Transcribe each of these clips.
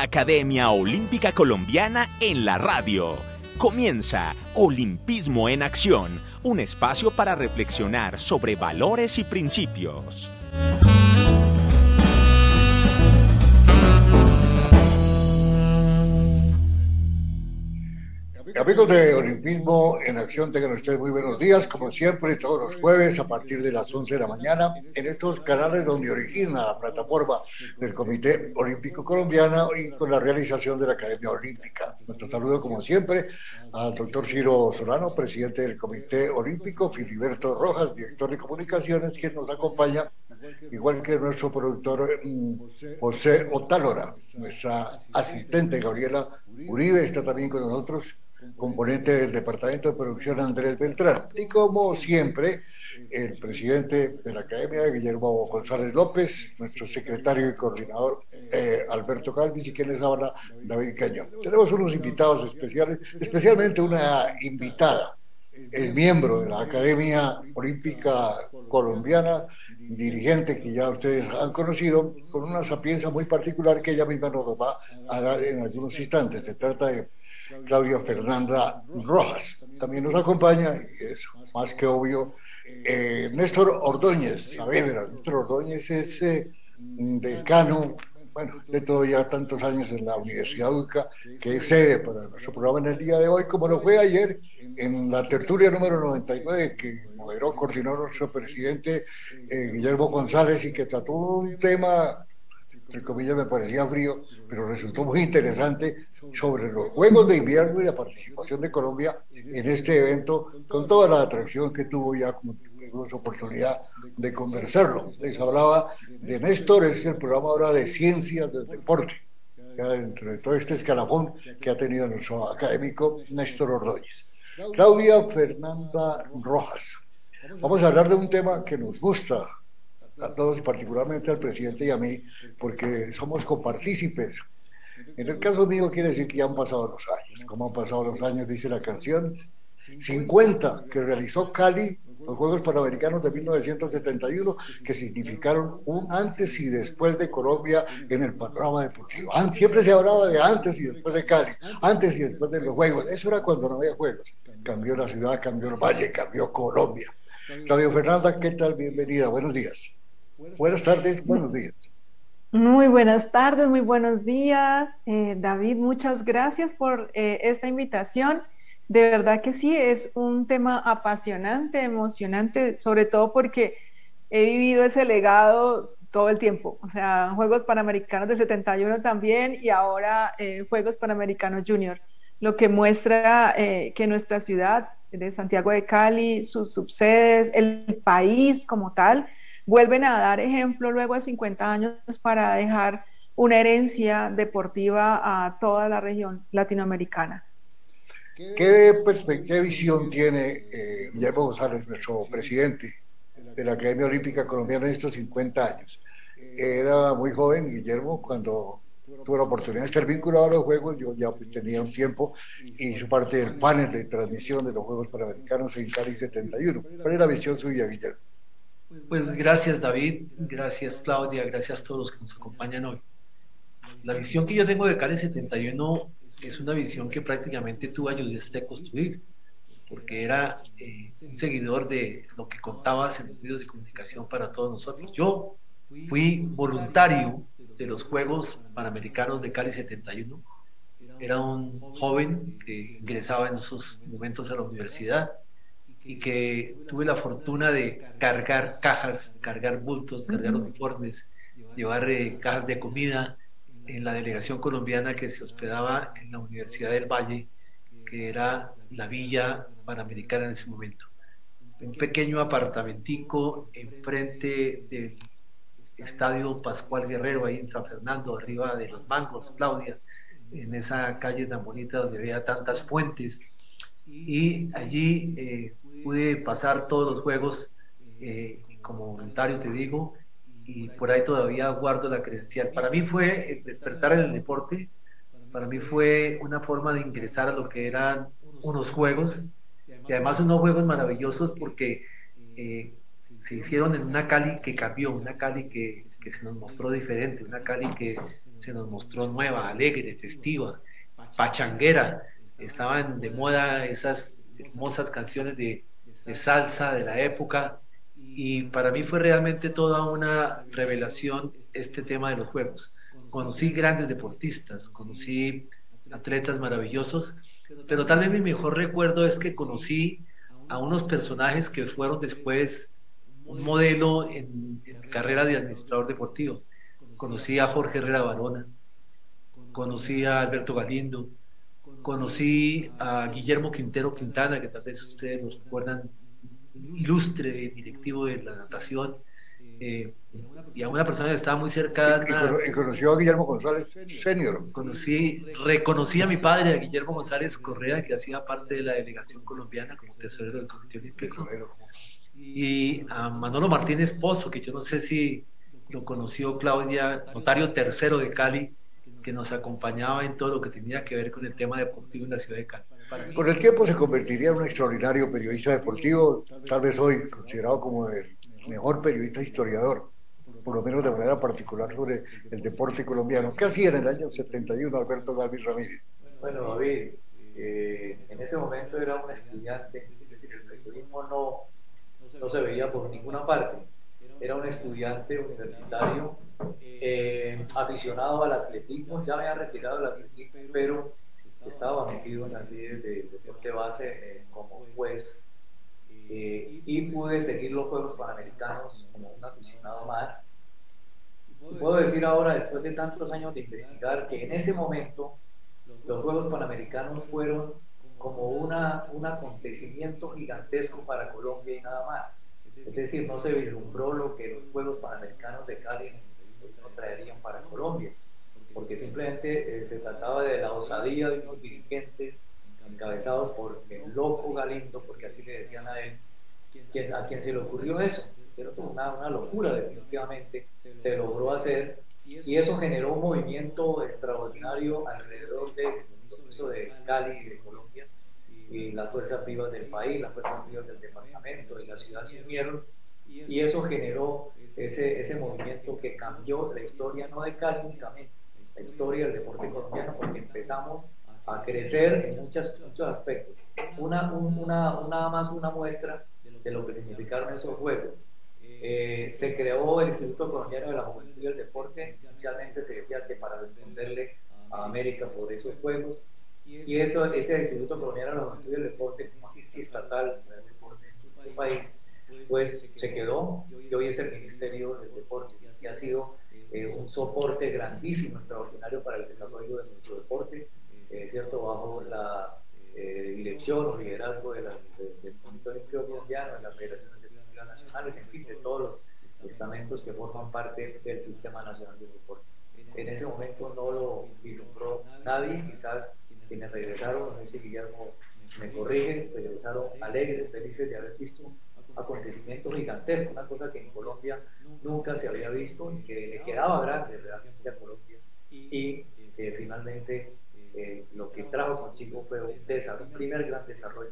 Academia Olímpica Colombiana en la radio. Comienza Olimpismo en Acción, un espacio para reflexionar sobre valores y principios. Amigos de Olimpismo en Acción, tengan ustedes muy buenos días, como siempre, todos los jueves a partir de las 11 de la mañana, en estos canales donde origina la plataforma del Comité Olímpico Colombiano y con la realización de la Academia Olímpica. Nuestro saludo, como siempre, al doctor Ciro Solano, presidente del Comité Olímpico, Filiberto Rojas, director de comunicaciones, quien nos acompaña, igual que nuestro productor José Otálora, nuestra asistente Gabriela Uribe, está también con nosotros, componente del Departamento de Producción Andrés Beltrán. Y como siempre, el presidente de la Academia, Guillermo González López, nuestro secretario y coordinador, Alberto Calvis, y quien les habla, David Cañón. Tenemos unos invitados especiales, especialmente una invitada, el miembro de la Academia Olímpica Colombiana, dirigente que ya ustedes han conocido, con una sapiencia muy particular que ella misma nos va a dar en algunos instantes. Se trata de Claudia Fernanda Rojas. También nos acompaña, y es más que obvio, Néstor Ordóñez Saavedra. Néstor Ordóñez es decano, bueno, de todo ya tantos años en la Universidad UCA, que es sede para nuestro programa en el día de hoy, como lo fue ayer en la tertulia número 99 que moderó, coordinó nuestro presidente Guillermo González, y que trató un tema, entre comillas me parecía frío, pero resultó muy interesante, sobre los Juegos de Invierno y la participación de Colombia en este evento, con toda la atracción que tuvo. Ya como tuvimos oportunidad de conversarlo. Les hablaba de Néstor, es el programa ahora de Ciencias del Deporte, ya dentro de todo este escalafón que ha tenido nuestro académico Néstor Ordóñez. Claudia Fernanda Rojas. Vamos a hablar de un tema que nos gusta a todos y particularmente al presidente y a mí, porque somos copartícipes. En el caso mío quiere decir que ya han pasado los años. ¿Cómo han pasado los años? Dice la canción. 50 que realizó Cali, los Juegos Panamericanos de 1971, que significaron un antes y después de Colombia en el panorama deportivo. Siempre se hablaba de antes y después de Cali, antes y después de los Juegos. Eso era cuando no había Juegos. Cambió la ciudad, cambió el valle, cambió Colombia. Claudia Fernanda, ¿qué tal? Bienvenida, buenos días. Buenas tardes, buenos días. Muy buenas tardes, muy buenos días. David, muchas gracias por esta invitación. De verdad que sí, es un tema apasionante, emocionante, sobre todo porque he vivido ese legado todo el tiempo. O sea, Juegos Panamericanos de 71 también, y ahora Juegos Panamericanos Junior, lo que muestra que nuestra ciudad de Santiago de Cali, sus subsedes, el país como tal, vuelven a dar ejemplo luego de 50 años para dejar una herencia deportiva a toda la región latinoamericana. ¿Qué visión tiene Guillermo González, nuestro presidente de la Academia Olímpica Colombiana, en estos 50 años? Era muy joven Guillermo cuando tuve la oportunidad de estar vinculado a los Juegos. Yo ya tenía un tiempo y hice parte del panel de transmisión de los Juegos Panamericanos en Cali 71. ¿Cuál es la visión suya, Guillermo? Pues gracias, David, gracias, Claudia, gracias a todos los que nos acompañan hoy. La visión que yo tengo de Cali 71 es una visión que prácticamente tú ayudaste a construir, porque era un seguidor de lo que contabas en los medios de comunicación para todos nosotros. Yo fui voluntario de los Juegos Panamericanos de Cali 71, era un joven que ingresaba en esos momentos a la universidad, y que tuve la fortuna de cargar cajas, cargar bultos, cargar uniformes, llevar cajas de comida en la delegación colombiana que se hospedaba en la Universidad del Valle, que era la villa panamericana en ese momento. Un pequeño apartamentico enfrente del Estadio Pascual Guerrero, ahí en San Fernando, arriba de los Mangos, Claudia, en esa calle tan bonita donde había tantas fuentes. Y allí pude pasar todos los Juegos como voluntario, te digo, y por ahí todavía guardo la credencial. Para mí fue el despertar en el deporte, para mí fue una forma de ingresar a lo que eran unos Juegos, y además unos Juegos maravillosos porque se hicieron en una Cali que cambió, una Cali que se nos mostró diferente, una Cali que se nos mostró nueva, alegre, festiva, pachanguera. Estaban de moda esas hermosas canciones de salsa de la época, y para mí fue realmente toda una revelación este tema de los juegos. Conocí grandes deportistas, conocí atletas maravillosos, pero tal vez mi mejor recuerdo es que conocí a unos personajes que fueron después un modelo en carrera de administrador deportivo. Conocí a Jorge Herrera Barona, conocí a Alberto Galindo, conocí a Guillermo Quintero Quintana, que tal vez ustedes lo recuerdan, ilustre directivo de la natación, y a una persona que estaba muy cerca. Y conoció a Guillermo González Senior. Reconocí a mi padre, a Guillermo González Correa, que hacía parte de la delegación colombiana como tesorero del Comité Olímpico. Y a Manolo Martínez Pozo, que yo no sé si lo conoció Claudia, notario tercero de Cali, que nos acompañaba en todo lo que tenía que ver con el tema deportivo en la ciudad de Cali. Con el tiempo se convertiría en un extraordinario periodista deportivo, tal vez hoy considerado como el mejor periodista historiador, por lo menos de manera particular sobre el deporte colombiano. ¿Qué hacía en el año 71 Alberto Galvis Ramírez? Bueno, David, en ese momento era un estudiante, el periodismo no se veía por ninguna parte. Era un estudiante universitario, aficionado al atletismo, ya había retirado el atletismo, pero estaba metido en las líderes de deporte base como juez, y pude seguir los Juegos Panamericanos como un aficionado más. Y puedo decir ahora, después de tantos años de investigar, que en ese momento los Juegos Panamericanos fueron como un acontecimiento gigantesco para Colombia y nada más. Es decir, no se vislumbró lo que los Juegos Panamericanos de Cali no traerían para Colombia, porque simplemente se trataba de la osadía de unos dirigentes encabezados por el loco Galindo, porque así le decían a él, a quien se le ocurrió eso. Pero una locura, definitivamente se logró hacer, y eso generó un movimiento extraordinario alrededor de ese proceso de Cali y de Colombia, y las fuerzas vivas del país, las fuerzas vivas del departamento, de la ciudad se unieron, y eso generó ese movimiento que cambió la historia, no de Cali únicamente, la historia del deporte colombiano, porque empezamos a crecer en muchos aspectos. Nada más una muestra de lo que significaron esos juegos. Se creó el Instituto Colombiano de la Juventud y el Deporte. Inicialmente se decía que para responderle a América por esos juegos, y ese Instituto Colombiano de la Juventud y el Deporte, como agencia estatal del deporte en nuestro país, pues se quedó, y hoy es el Ministerio del Deporte, y ha sido un soporte grandísimo, extraordinario para el desarrollo de nuestro deporte, ¿cierto? Bajo la dirección o liderazgo del Comité Olímpico Colombiano, de las federaciones deportivas nacionales, en fin, de todos los estamentos que forman parte del Sistema Nacional de Deporte. En ese momento no lo vislumbró nadie, quizás quienes regresaron, no sé si Guillermo me corrige, regresaron alegres, felices de haber visto un acontecimiento gigantesco, una cosa que en Colombia nunca se había visto y que le quedaba grande realmente a Colombia, y que finalmente lo que trajo consigo fue un primer gran desarrollo.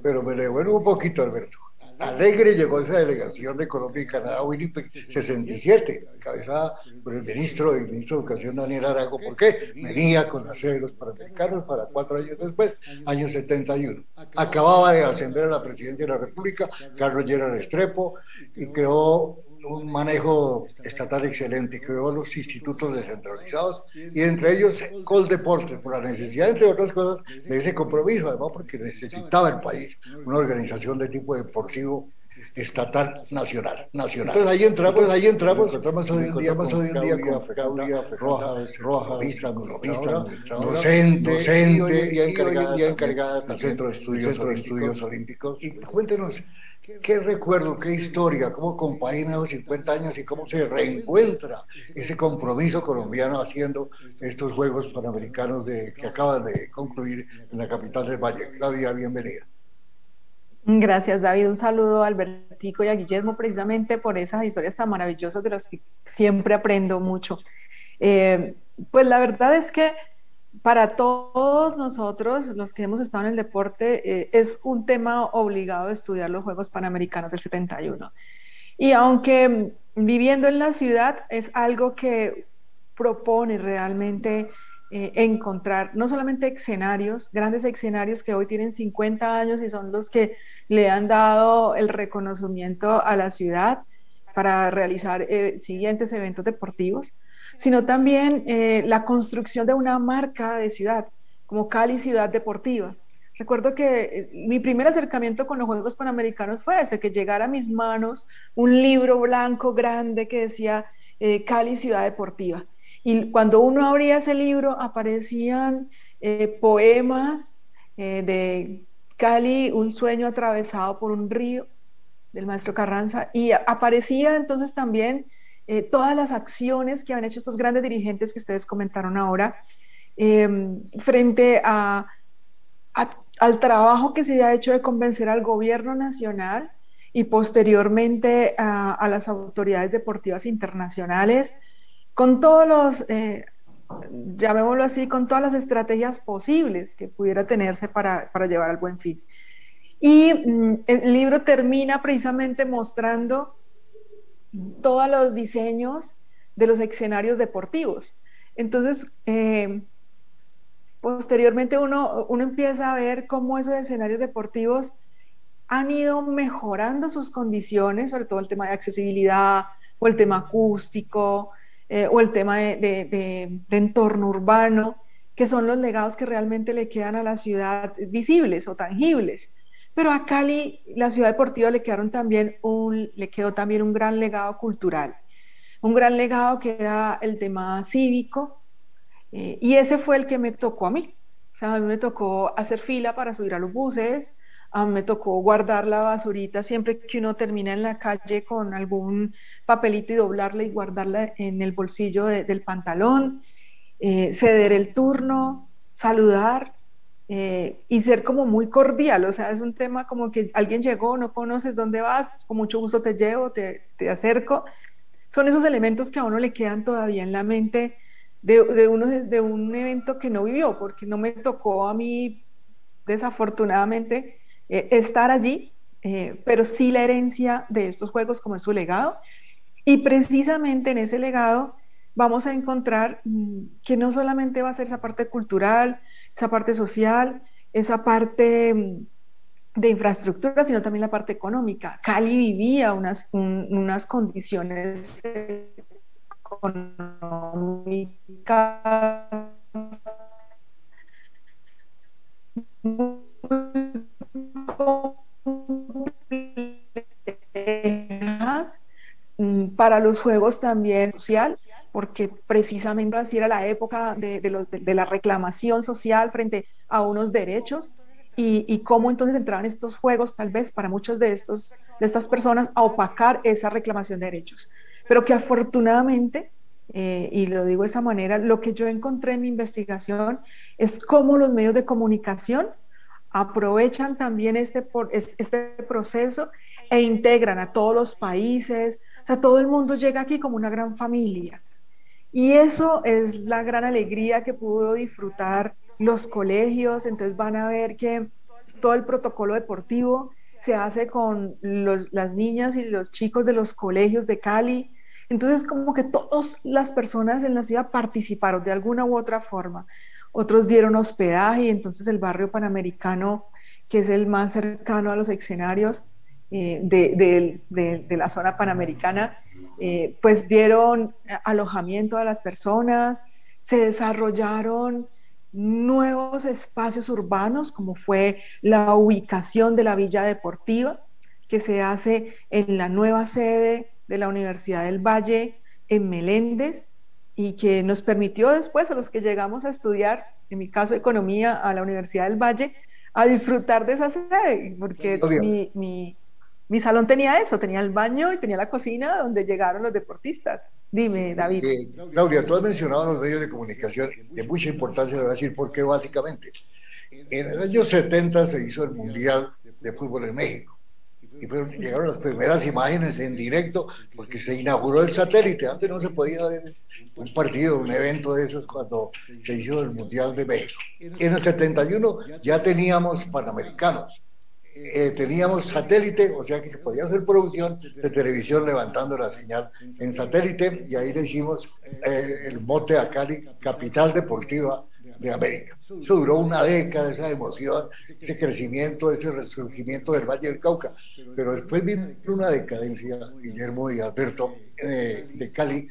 Pero me devuelvo un poquito, Alberto. Alegre llegó esa delegación de Colombia y Canadá, Winnipeg 67, encabezada por el ministro de Educación, Daniel Arango. ¿Por qué? Venía con la sede de los Panamericanos para 4 años después, año 71. Acababa de ascender a la presidencia de la República Carlos Lleras Restrepo, y creó un manejo estatal excelente, creó los institutos descentralizados, y entre ellos Coldeportes, por la necesidad, entre otras cosas, de ese compromiso, además porque necesitaba el país una organización de tipo deportivo estatal nacional. Entonces ahí entramos, encontramos hoy en día con Claudia Rojas, vista, docente, y encargada del Centro de Estudios Olímpicos. Y cuéntenos, ¿qué recuerdo, qué historia, cómo compagina los 50 años y cómo se reencuentra ese compromiso colombiano haciendo estos Juegos Panamericanos que acaban de concluir en la capital del Valle? Claudia, bienvenida. Gracias, David. Un saludo a Albertico y a Guillermo, precisamente por esas historias tan maravillosas de las que siempre aprendo mucho. Pues la verdad es que para todos nosotros, los que hemos estado en el deporte, es un tema obligado estudiar los Juegos Panamericanos del 71. Y aunque viviendo en la ciudad es algo que propone realmente encontrar no solamente escenarios, grandes escenarios que hoy tienen 50 años y son los que le han dado el reconocimiento a la ciudad para realizar siguientes eventos deportivos, sino también la construcción de una marca de ciudad, como Cali Ciudad Deportiva. Recuerdo que mi primer acercamiento con los Juegos Panamericanos fue ese, que llegara a mis manos un libro blanco grande que decía Cali Ciudad Deportiva. Y cuando uno abría ese libro aparecían poemas de Cali, un sueño atravesado por un río, del maestro Carranza, y aparecía entonces también todas las acciones que han hecho estos grandes dirigentes que ustedes comentaron ahora, frente al trabajo que se ha hecho de convencer al gobierno nacional y posteriormente a las autoridades deportivas internacionales, con todos los, llamémoslo así, con todas las estrategias posibles que pudiera tenerse para llevar al buen fin. Y el libro termina precisamente mostrando todos los diseños de los escenarios deportivos. Entonces, posteriormente uno empieza a ver cómo esos escenarios deportivos han ido mejorando sus condiciones, sobre todo el tema de accesibilidad o el tema acústico o el tema de entorno urbano, que son los legados que realmente le quedan a la ciudad visibles o tangibles. Pero a Cali, la ciudad deportiva, le quedó también un gran legado cultural, un gran legado que era el tema cívico, y ese fue el que me tocó a mí. O sea, a mí me tocó hacer fila para subir a los buses, a mí me tocó guardar la basurita siempre que uno termina en la calle con algún papelito y doblarla y guardarla en el bolsillo del pantalón, ceder el turno, saludar, y ser como muy cordial. O sea, es un tema como que alguien llegó, no conoces dónde vas, con mucho gusto te llevo, te acerco. Son esos elementos que a uno le quedan todavía en la mente de un evento que no vivió, porque no me tocó a mí, desafortunadamente, estar allí, pero sí la herencia de estos juegos como es su legado. Y precisamente en ese legado vamos a encontrar que no solamente va a ser esa parte cultural, esa parte social, esa parte de infraestructura, sino también la parte económica. Cali vivía unas condiciones económicas muy complejas, para los juegos también social, porque precisamente así era la época de la reclamación social frente a unos derechos, y cómo entonces entraban estos juegos tal vez para muchos de estas personas a opacar esa reclamación de derechos. Pero que afortunadamente, y lo digo de esa manera, lo que yo encontré en mi investigación es cómo los medios de comunicación aprovechan también este proceso e integran a todos los países. O sea, todo el mundo llega aquí como una gran familia. Y eso es la gran alegría que pudo disfrutar los colegios. Entonces van a ver que todo el protocolo deportivo se hace con las niñas y los chicos de los colegios de Cali. Entonces, como que todas las personas en la ciudad participaron de alguna u otra forma. Otros dieron hospedaje, y entonces el barrio Panamericano, que es el más cercano a los escenarios de la zona panamericana, pues dieron alojamiento a las personas, se desarrollaron nuevos espacios urbanos, como fue la ubicación de la Villa Deportiva, que se hace en la nueva sede de la Universidad del Valle en Meléndez, y que nos permitió después a los que llegamos a estudiar, en mi caso economía, a la Universidad del Valle, a disfrutar de esa sede, porque mi salón tenía eso, tenía el baño y tenía la cocina donde llegaron los deportistas. Dime, David. Claudia, tú has mencionado los medios de comunicación de mucha importancia, le voy a decir por qué básicamente. En el año 70 se hizo el Mundial de Fútbol en México, y llegaron las primeras imágenes en directo porque se inauguró el satélite. Antes no se podía ver un partido, un evento de esos cuando se hizo el Mundial de México. En el 71 ya teníamos Panamericanos teníamos satélite, o sea que se podía hacer producción de televisión levantando la señal en satélite, y ahí le hicimos el mote a Cali, capital deportiva de América. Eso duró una década, esa emoción, ese crecimiento, ese resurgimiento del Valle del Cauca, pero después vino una decadencia, Guillermo y Alberto, de Cali.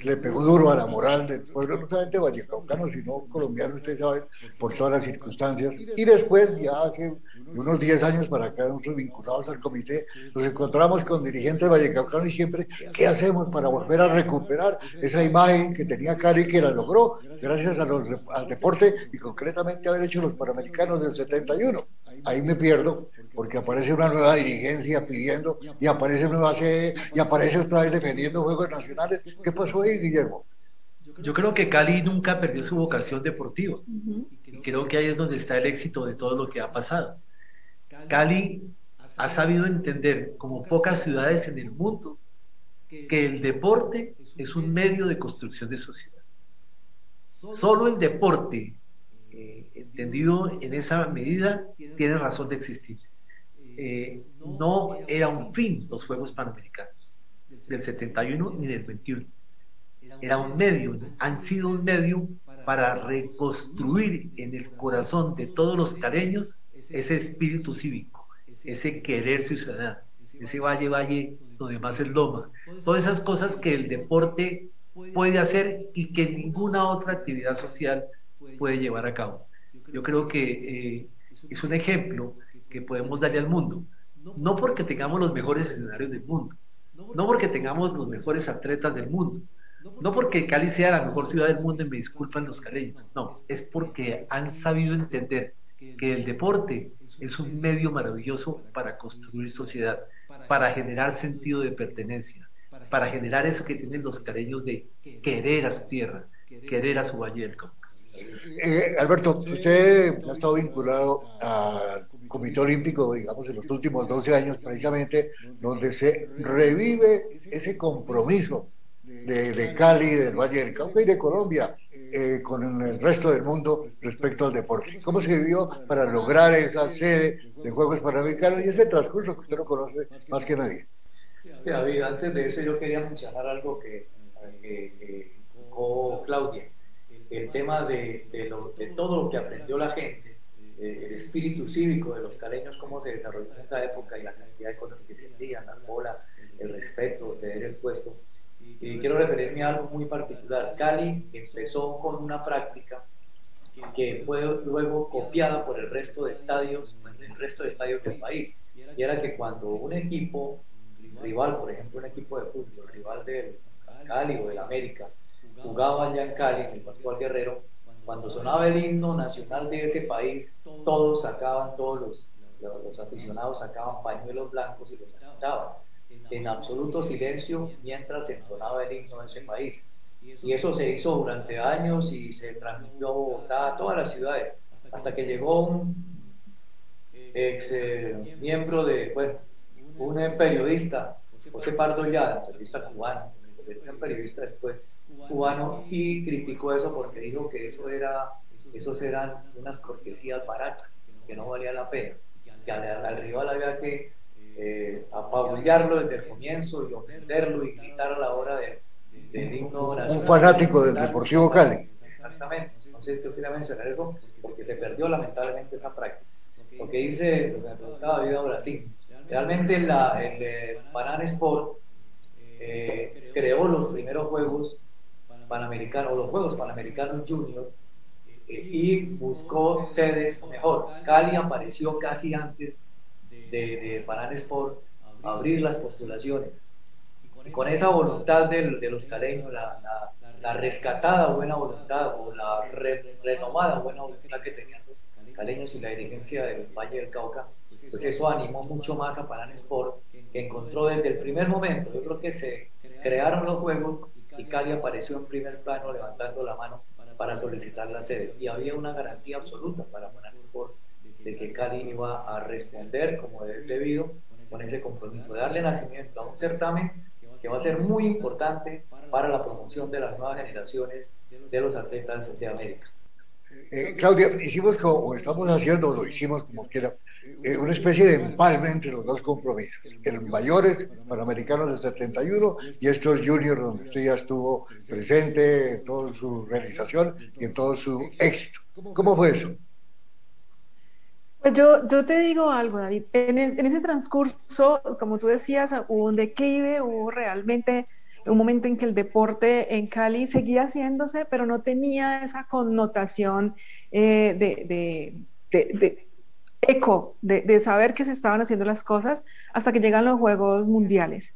Le pegó duro a la moral del pueblo, no solamente vallecaucano, sino colombiano, ustedes saben, por todas las circunstancias. Y después, ya hace unos 10 años para acá, nosotros vinculados al comité, nos encontramos con dirigentes vallecaucanos y siempre, ¿qué hacemos para volver a recuperar esa imagen que tenía Cali, que la logró gracias al deporte y concretamente haber hecho los Panamericanos del 71? Ahí me pierdo, porque aparece una nueva dirigencia pidiendo, y aparece nueva sede, y aparece otra vez defendiendo Juegos Nacionales. ¿Qué pasó ahí, Guillermo? Yo creo que Cali nunca perdió su vocación deportiva. Y creo que ahí es donde está el éxito de todo lo que ha pasado. Cali ha sabido entender, como pocas ciudades en el mundo, que el deporte es un medio de construcción de sociedad. Solo el deporte, entendido en esa medida, tiene razón de existir. No era un fin los Juegos Panamericanos del 71 ni del 21. Era un medio, han sido un medio para reconstruir en el corazón de todos los caleños ese espíritu cívico, ese querer ciudadano, ese valle donde más es loma, todas esas cosas que el deporte puede hacer y que ninguna otra actividad social puede llevar a cabo. Yo creo que es un ejemplo que podemos darle al mundo, no porque tengamos los mejores escenarios del mundo, no porque tengamos los mejores atletas del mundo, no porque Cali sea la mejor ciudad del mundo y me disculpan los caleños, no, es porque han sabido entender que el deporte es un medio maravilloso para construir sociedad, para generar sentido de pertenencia, para generar eso que tienen los caleños de querer a su tierra, querer a su Valle del Cauca. Alberto, usted ha estado vinculado al Comité Olímpico, digamos, en los últimos 12 años, precisamente, donde se revive ese compromiso de Cali, del Valle del Cauca y de Colombia con el resto del mundo respecto al deporte. ¿Cómo se vivió para lograr esa sede de Juegos Panamericanos y ese transcurso que usted lo conoce más que nadie? David, antes de eso yo quería mencionar algo que indicó Claudia, el tema de todo lo que aprendió la gente, el espíritu cívico de los caleños, cómo se desarrolló en esa época y la cantidad de cosas que se hacían, la bola, el respeto, ceder el puesto. Y quiero referirme a algo muy particular. Cali empezó con una práctica que fue luego copiada por el resto de estadios, del país, y era que cuando un equipo rival, por ejemplo un equipo de fútbol, rival del Cali o del América, jugaba allá en Cali, en el Pascual Guerrero, cuando sonaba el himno nacional de ese país, todos los aficionados sacaban pañuelos blancos y los agitaban en absoluto silencio mientras entonaba el himno de ese país. Y eso se hizo durante años y se transmitió a Bogotá, a todas las ciudades, hasta que llegó un miembro un periodista, José Pardo Llada, periodista cubano, un periodista después cubano, y criticó eso porque dijo que esos eran unas cortesías baratas, que no valía la pena, que al rival había que apabullarlo desde el comienzo y ofenderlo y gritar a la hora del himno nacional. Un fanático del Deportivo Cali. Exactamente. Entonces yo quería mencionar eso porque se perdió lamentablemente esa práctica. Lo que dice, lo que me preguntaba David ahora, sí, realmente el Panam Sport creó los primeros Juegos Panamericanos, o los Juegos Panamericanos Junior, y buscó sedes mejor. Cali apareció casi antes de Panam Sport abrir las postulaciones, y con esa voluntad de los caleños, la rescatada buena voluntad o la renomada buena voluntad que tenían los caleños y la dirigencia del Valle del Cauca, pues eso animó mucho más a Panam Sport, que encontró desde el primer momento, yo creo que se crearon los juegos y Cali apareció en primer plano levantando la mano para solicitar la sede, y había una garantía absoluta para Panam Sport de que Cali iba a responder como es debido con ese compromiso de darle nacimiento a un certamen que va a ser muy importante para la promoción de las nuevas generaciones de los atletas de América. Claudia, hicimos como, o estamos haciendo, o lo hicimos como quiera, una especie de empalme entre los dos compromisos, el mayores panamericanos del 71 y estos juniors donde usted ya estuvo presente en toda su realización y en todo su éxito. ¿Cómo fue eso? Pues yo te digo algo, David. En ese transcurso, como tú decías, hubo un declive, hubo realmente un momento en que el deporte en Cali seguía haciéndose, pero no tenía esa connotación de eco, de saber que se estaban haciendo las cosas hasta que llegan los Juegos Mundiales.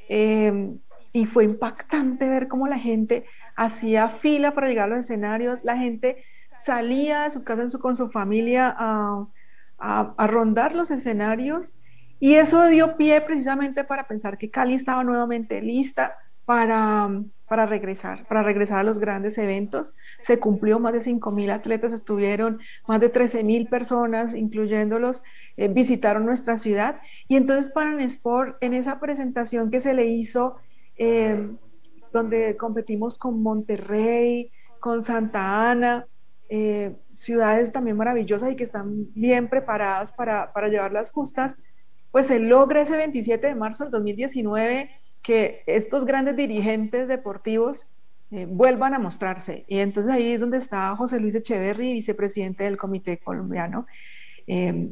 Y fue impactante ver cómo la gente hacía fila para llegar a los escenarios, la gente salía de sus casas con su familia a rondar los escenarios, y eso dio pie precisamente para pensar que Cali estaba nuevamente lista para regresar a los grandes eventos. Se cumplió, más de 5.000 atletas estuvieron, más de 13.000 personas, incluyéndolos, visitaron nuestra ciudad. Y entonces Sport, en esa presentación que se le hizo, donde competimos con Monterrey, con Santa Ana, ciudades también maravillosas y que están bien preparadas para llevar las justas, pues se logra ese 27 de marzo del 2019 que estos grandes dirigentes deportivos vuelvan a mostrarse. Y entonces ahí es donde está José Luis Echeverry, vicepresidente del Comité Colombiano,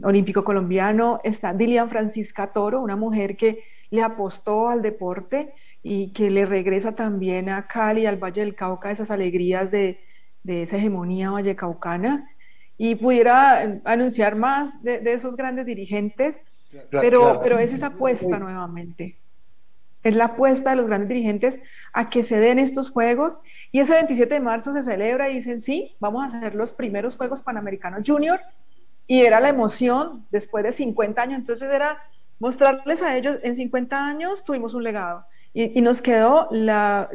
Olímpico Colombiano. Está Dilian Francisca Toro, una mujer que le apostó al deporte y que le regresa también a Cali, al Valle del Cauca, esas alegrías de esa hegemonía vallecaucana. Y pudiera anunciar más de esos grandes dirigentes, pero es esa apuesta nuevamente. Es la apuesta de los grandes dirigentes a que se den estos juegos, y ese 27 de marzo se celebra y dicen, sí, vamos a hacer los primeros Juegos Panamericanos Junior, y era la emoción después de 50 años, entonces era mostrarles a ellos, en 50 años tuvimos un legado, y nos quedó la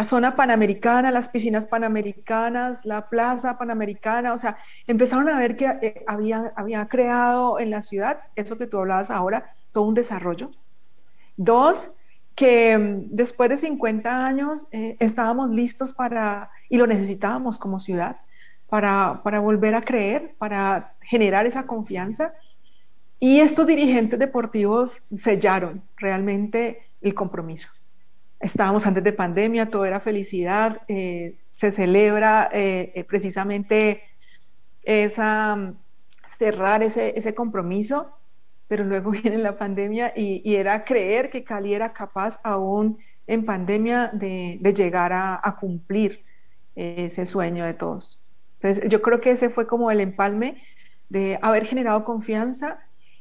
zona panamericana, las piscinas panamericanas, la plaza panamericana, o sea, empezaron a ver que había creado en la ciudad, eso que tú hablabas ahora, todo un desarrollo. Dos, que después de 50 años estábamos listos y lo necesitábamos como ciudad, para volver a creer, para generar esa confianza. Y estos dirigentes deportivos sellaron realmente el compromiso. Estábamos antes de pandemia, todo era felicidad, se celebra precisamente cerrar ese compromiso. Pero luego viene la pandemia y era creer que Cali era capaz aún en pandemia de llegar a cumplir ese sueño de todos. Entonces yo creo que ese fue como el empalme de haber generado confianza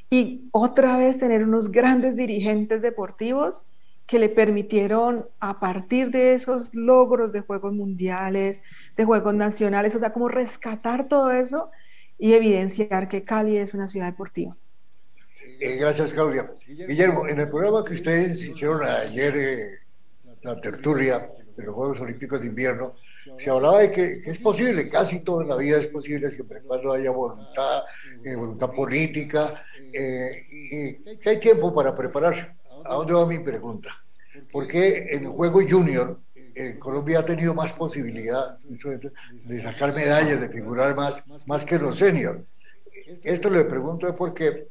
y otra vez tener unos grandes dirigentes deportivos que le permitieron, a partir de esos logros de Juegos Mundiales, de Juegos Nacionales, o sea, como rescatar todo eso y evidenciar que Cali es una ciudad deportiva. Gracias, Claudia. Guillermo, en el programa que ustedes hicieron ayer, la tertulia de los Juegos Olímpicos de Invierno, se hablaba de que es posible, casi todo en la vida es posible, siempre y cuando haya voluntad política, y que hay tiempo para prepararse. ¿A dónde va mi pregunta? Porque en el juego junior, Colombia ha tenido más posibilidad de sacar medallas, de figurar más que los seniors. Esto le pregunto porque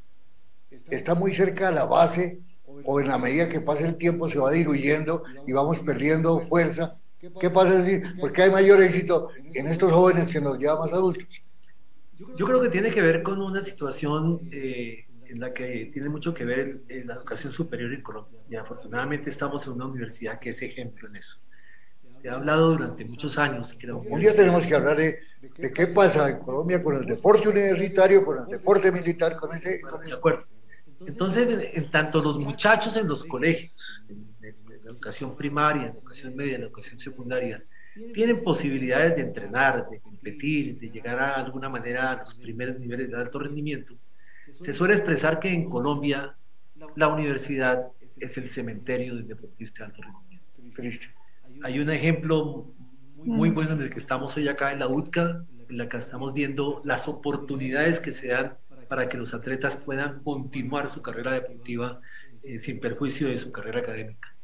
está muy cerca de la base, o en la medida que pasa el tiempo se va diluyendo y vamos perdiendo fuerza. ¿Qué pasa? ¿Por qué hay mayor éxito en estos jóvenes que nos llevan más adultos? Yo creo que tiene que ver con una situación en la que tiene mucho que ver la educación superior en Colombia, y afortunadamente estamos en una universidad que es ejemplo en eso. He hablado durante muchos años que un día tenemos que hablar de qué pasa en Colombia con el deporte universitario, con el deporte militar, con ese... De acuerdo. Entonces, en tanto los muchachos en los colegios, en la educación primaria, en la educación media, en la educación secundaria, tienen posibilidades de entrenar, de competir, de llegar a alguna manera a los primeros niveles de alto rendimiento, se suele expresar que en Colombia la universidad es el cementerio del deportista de alto rendimiento. Triste. Hay un ejemplo muy bueno en el que estamos hoy acá en la UTCA, en la que estamos viendo las oportunidades que se dan para que los atletas puedan continuar su carrera deportiva sin perjuicio de su carrera académica.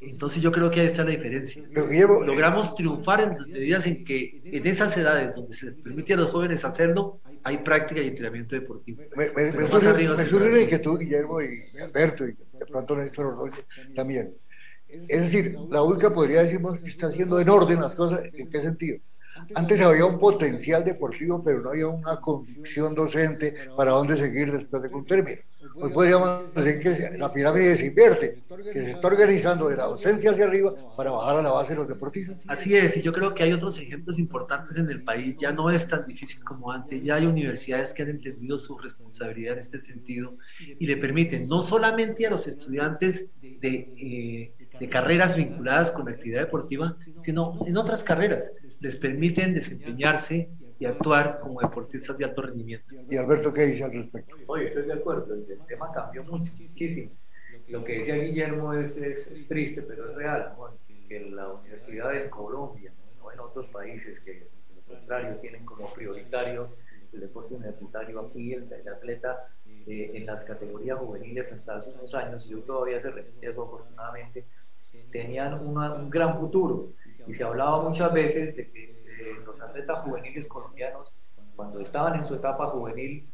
Entonces yo creo que ahí está la diferencia. Pero, Guillermo, logramos triunfar en las medidas en que en esas edades donde se les permite a los jóvenes hacerlo, hay práctica y entrenamiento deportivo. Me surge que tú, Guillermo, y Alberto, y de pronto Néstor Ordóñez también. Es decir, la UICA podría decirnos que está haciendo en orden las cosas. ¿En qué sentido? Antes había un potencial deportivo, pero no había una convicción docente para dónde seguir después de un término. Hoy podríamos decir que la pirámide se invierte, que se está organizando de la docencia hacia arriba para bajar a la base de los deportistas. Así es, y yo creo que hay otros ejemplos importantes en el país. Ya no es tan difícil como antes, ya hay universidades que han entendido su responsabilidad en este sentido y le permiten no solamente a los estudiantes de carreras vinculadas con la actividad deportiva, sino en otras carreras, les permiten desempeñarse y actuar como deportistas de alto rendimiento. ¿Y Alberto qué dice al respecto? Oye, estoy de acuerdo, el tema cambió muchísimo. Lo que decía Guillermo es triste, pero es real, ¿no? Que la universidad en Colombia, no en otros países que, al contrario, tienen como prioritario el deporte universitario, aquí el atleta en las categorías juveniles hasta hace unos años, y hoy todavía se repite eso afortunadamente, tenían un gran futuro, y se hablaba muchas veces de que los atletas juveniles colombianos, cuando estaban en su etapa juvenil,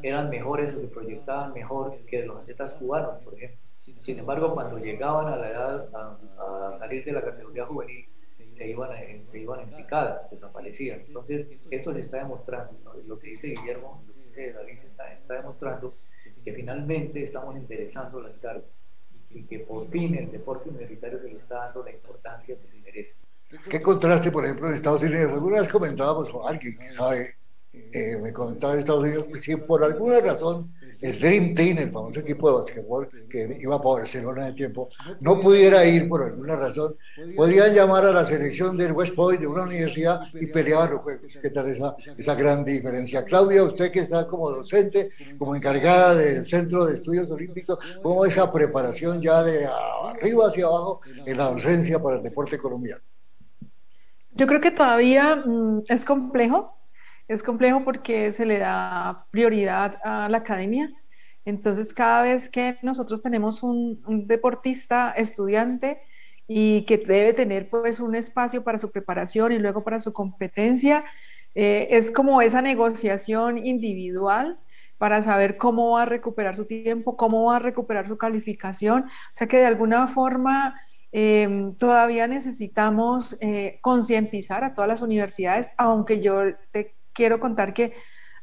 eran mejores o se proyectaban mejor que los atletas cubanos, por ejemplo. Sin embargo, cuando llegaban a la edad a salir de la categoría juvenil, se iban en picadas, desaparecían. Entonces, eso le está demostrando, ¿no? Lo que dice Guillermo, lo que dice David, está demostrando que finalmente estamos enderezando las cargas y que por fin el deporte universitario se le está dando la importancia que se merece. ¿Qué contraste, por ejemplo, en Estados Unidos? Alguna vez comentábamos con alguien que sabe, me comentaba en Estados Unidos que si por alguna razón el Dream Team, el famoso equipo de basquetbol que iba para Barcelona de tiempo, no pudiera ir por alguna razón, podrían llamar a la selección del West Point de una universidad y pelear los juegos. ¿Qué tal esa gran diferencia? Claudia, usted que está como docente, como encargada del Centro de Estudios Olímpicos, ¿cómo esa preparación ya de arriba hacia abajo en la docencia para el deporte colombiano? Yo creo que todavía es complejo porque se le da prioridad a la academia. Entonces, cada vez que nosotros tenemos un deportista estudiante y que debe tener pues un espacio para su preparación y luego para su competencia, es como esa negociación individual para saber cómo va a recuperar su tiempo, cómo va a recuperar su calificación. O sea que de alguna forma todavía necesitamos concientizar a todas las universidades, aunque yo te quiero contar que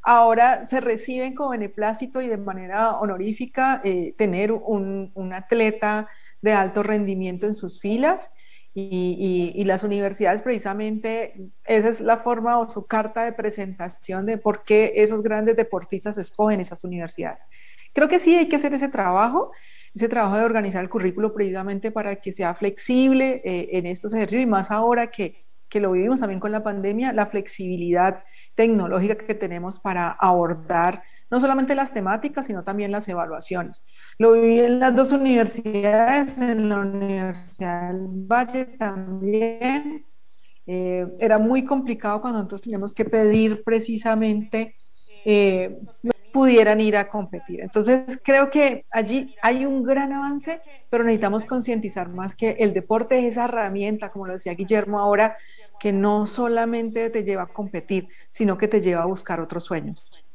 ahora se reciben con beneplácito y de manera honorífica tener un atleta de alto rendimiento en sus filas y las universidades precisamente esa es la forma o su carta de presentación de por qué esos grandes deportistas escogen esas universidades. Creo que sí hay que hacer ese trabajo de organizar el currículo precisamente para que sea flexible en estos ejercicios y más ahora que lo vivimos también con la pandemia, la flexibilidad tecnológica que tenemos para abordar no solamente las temáticas, sino también las evaluaciones. Lo viví en las dos universidades, en la Universidad del Valle también. Era muy complicado cuando nosotros teníamos que pedir precisamente pudieran ir a competir. Entonces creo que allí hay un gran avance, pero necesitamos concientizar más que el deporte es esa herramienta, como lo decía Guillermo ahora, que no solamente te lleva a competir, sino que te lleva a buscar otros sueños.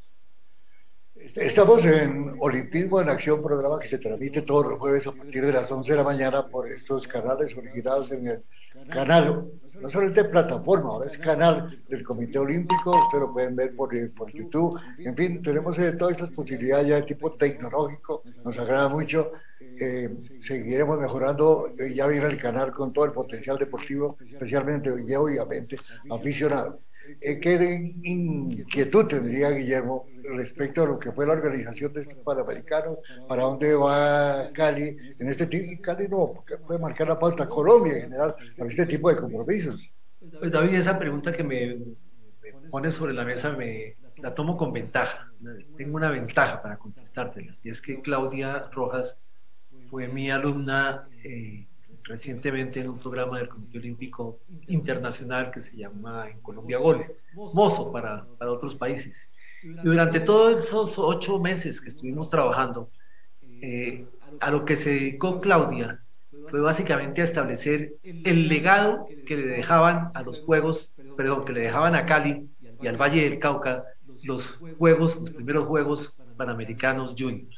Estamos en Olimpismo en Acción, programa que se transmite todos los jueves a partir de las 11 de la mañana por estos canales originados en el canal, no solamente plataforma, ahora es canal del Comité Olímpico, ustedes lo pueden ver por YouTube, en fin, tenemos todas estas posibilidades ya de tipo tecnológico, nos agrada mucho, seguiremos mejorando, ya viene el canal con todo el potencial deportivo, especialmente y obviamente aficionado. ¿Qué inquietud tendría Guillermo respecto a lo que fue la organización de estos Panamericanos? ¿Para dónde va Cali en este tipo? Y Cali no, porque puede marcar la pauta Colombia en general para este tipo de compromisos. Pues David, esa pregunta que me pones sobre la mesa la tomo con ventaja. Tengo una ventaja para contestártelas, y es que Claudia Rojas fue mi alumna recientemente en un programa del Comité Olímpico Internacional que se llama En Colombia Gol, mozo para otros países. Y durante todos esos 8 meses que estuvimos trabajando, a lo que se dedicó Claudia fue básicamente a establecer el legado que le dejaban a los Juegos, perdón, que le dejaban a Cali y al Valle del Cauca los primeros Juegos Panamericanos Junior.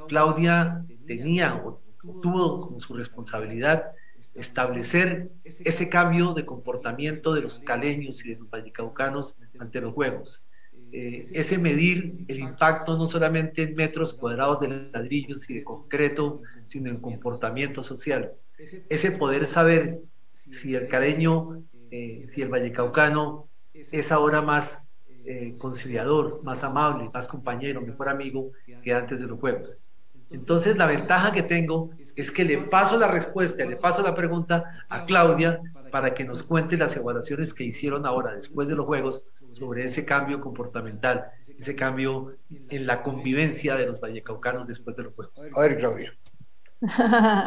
Claudia tenía o tuvo como su responsabilidad establecer ese cambio de comportamiento de los caleños y de los vallecaucanos ante los Juegos. Ese medir el impacto no solamente en metros cuadrados de ladrillos y de concreto, sino en comportamientos sociales. Ese poder saber si el caleño, si el vallecaucano es ahora más conciliador, más amable, más compañero, mejor amigo que antes de los Juegos. Entonces la ventaja que tengo es que le paso la respuesta, le paso la pregunta a Claudia para que nos cuente las evaluaciones que hicieron ahora después de los Juegos sobre ese cambio comportamental, ese cambio en la convivencia de los vallecaucanos después de los Juegos. A ver, Claudia.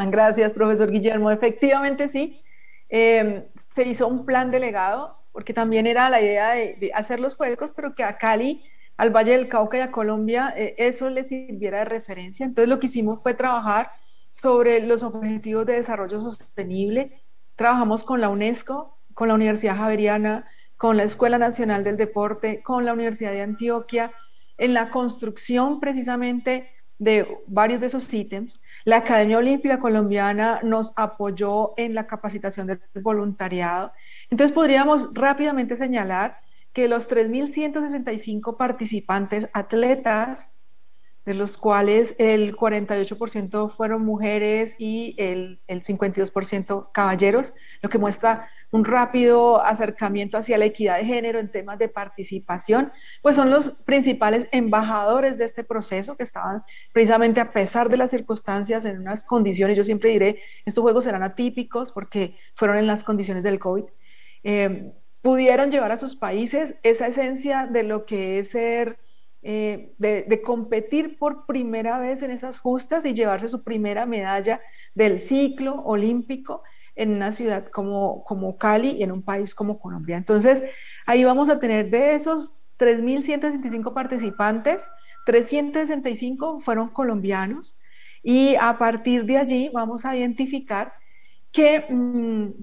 Gracias, profesor Guillermo. Efectivamente, sí. Se hizo un plan delegado, porque también era la idea de hacer los Juegos, pero que a Cali, al Valle del Cauca y a Colombia eso les sirviera de referencia. Entonces lo que hicimos fue trabajar sobre los objetivos de desarrollo sostenible. Trabajamos con la UNESCO, con la Universidad Javeriana, con la Escuela Nacional del Deporte, con la Universidad de Antioquia, en la construcción precisamente de varios de esos ítems. La Academia Olímpica Colombiana nos apoyó en la capacitación del voluntariado. Entonces podríamos rápidamente señalar que los 3.165 participantes atletas, de los cuales el 48% fueron mujeres y el 52% caballeros, lo que muestra un rápido acercamiento hacia la equidad de género en temas de participación, pues son los principales embajadores de este proceso que estaban precisamente a pesar de las circunstancias en unas condiciones, yo siempre diré, estos juegos serán atípicos porque fueron en las condiciones del COVID, pudieron llevar a sus países esa esencia de lo que es ser, de competir por primera vez en esas justas y llevarse su primera medalla del ciclo olímpico en una ciudad como Cali y en un país como Colombia. Entonces, ahí vamos a tener de esos 3.165 participantes, 365 fueron colombianos y a partir de allí vamos a identificar que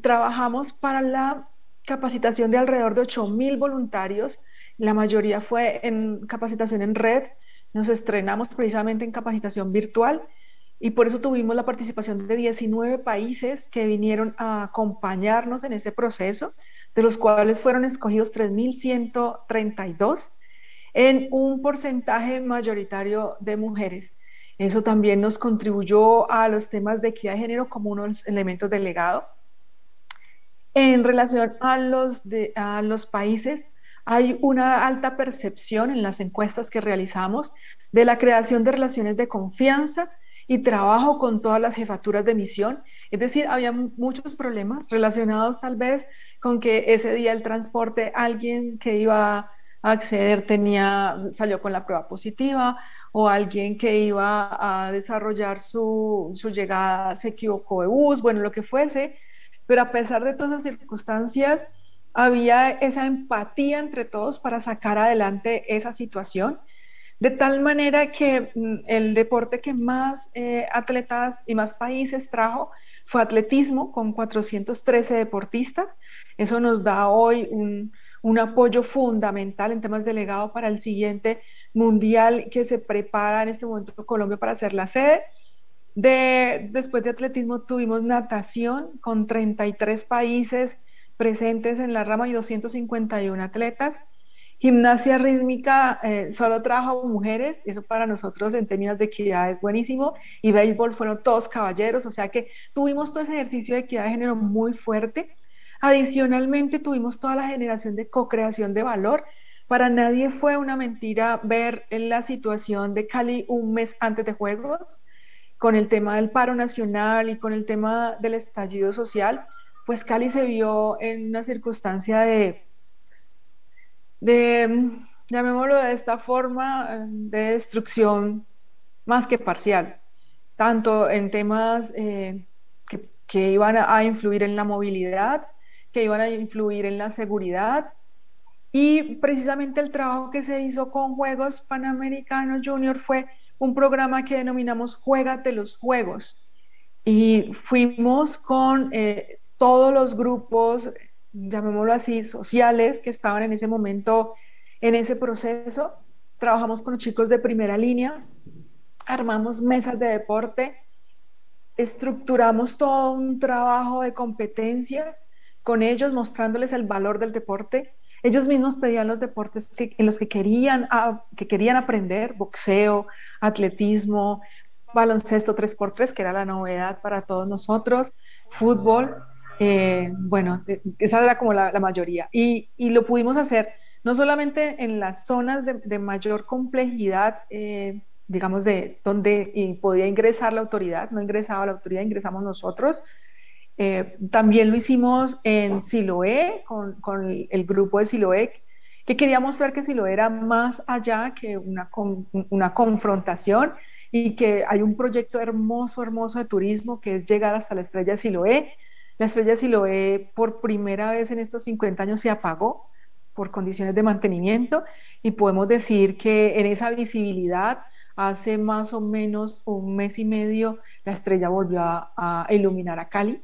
trabajamos para la capacitación de alrededor de 8.000 voluntarios. La mayoría fue en capacitación en red. Nos estrenamos precisamente en capacitación virtual y por eso tuvimos la participación de 19 países que vinieron a acompañarnos en ese proceso, de los cuales fueron escogidos 3.132 en un porcentaje mayoritario de mujeres. Eso también nos contribuyó a los temas de equidad de género como uno de los elementos del legado. En relación a los países, hay una alta percepción en las encuestas que realizamos de la creación de relaciones de confianza y trabajo con todas las jefaturas de misión. Es decir, había muchos problemas relacionados tal vez con que ese día el transporte, alguien que iba a acceder salió con la prueba positiva, o alguien que iba a desarrollar su llegada se equivocó de bus, bueno, lo que fuese. Pero a pesar de todas esas circunstancias, había esa empatía entre todos para sacar adelante esa situación, de tal manera que el deporte que más atletas y más países trajo fue atletismo, con 413 deportistas. Eso nos da hoy un apoyo fundamental en temas de legado para el siguiente mundial que se prepara en este momento en Colombia para ser la sede. Después de atletismo tuvimos natación con 33 países presentes en la rama y 251 atletas. Gimnasia rítmica solo trajo mujeres, eso para nosotros en términos de equidad es buenísimo, y béisbol fueron todos caballeros, o sea que tuvimos todo ese ejercicio de equidad de género muy fuerte. Adicionalmente tuvimos toda la generación de co-creación de valor. Para nadie fue una mentira ver en la situación de Cali un mes antes de Juegos, con el tema del paro nacional y con el tema del estallido social, pues Cali se vio en una circunstancia llamémoslo de esta forma, de destrucción más que parcial, tanto en temas que iban a influir en la movilidad, que iban a influir en la seguridad, y precisamente el trabajo que se hizo con Juegos Panamericanos Junior fue un programa que denominamos Juégate los Juegos, y fuimos con todos los grupos, llamémoslo así, sociales que estaban en ese momento, en ese proceso. Trabajamos con los chicos de primera línea, armamos mesas de deporte, estructuramos todo un trabajo de competencias con ellos, mostrándoles el valor del deporte. Ellos mismos pedían los deportes en los que querían aprender: boxeo, atletismo, baloncesto 3x3, que era la novedad para todos nosotros, fútbol. Bueno, esa era como la mayoría. Y lo pudimos hacer no solamente en las zonas de mayor complejidad, digamos, de donde podía ingresar la autoridad. No ingresaba la autoridad, ingresamos nosotros. También lo hicimos en Siloé, con el grupo de Siloé, que quería mostrar que Siloé era más allá que una confrontación, y que hay un proyecto hermoso, hermoso de turismo, que es llegar hasta la Estrella de Siloé. La Estrella de Siloé por primera vez en estos 50 años se apagó por condiciones de mantenimiento, y podemos decir que en esa visibilidad, hace más o menos un mes y medio, la estrella volvió a iluminar a Cali.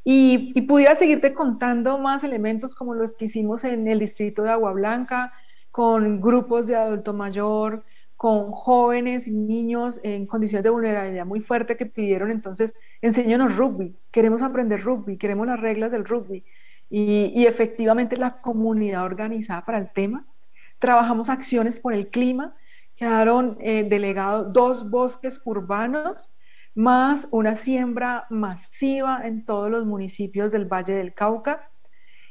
Y pudiera seguirte contando más elementos como los que hicimos en el distrito de Agua Blanca, con grupos de adulto mayor, con jóvenes y niños en condiciones de vulnerabilidad muy fuerte, que pidieron entonces: enséñanos rugby, queremos aprender rugby, queremos las reglas del rugby. Y efectivamente la comunidad organizada para el tema. Trabajamos acciones por el clima, quedaron delegados 2 bosques urbanos, más una siembra masiva en todos los municipios del Valle del Cauca,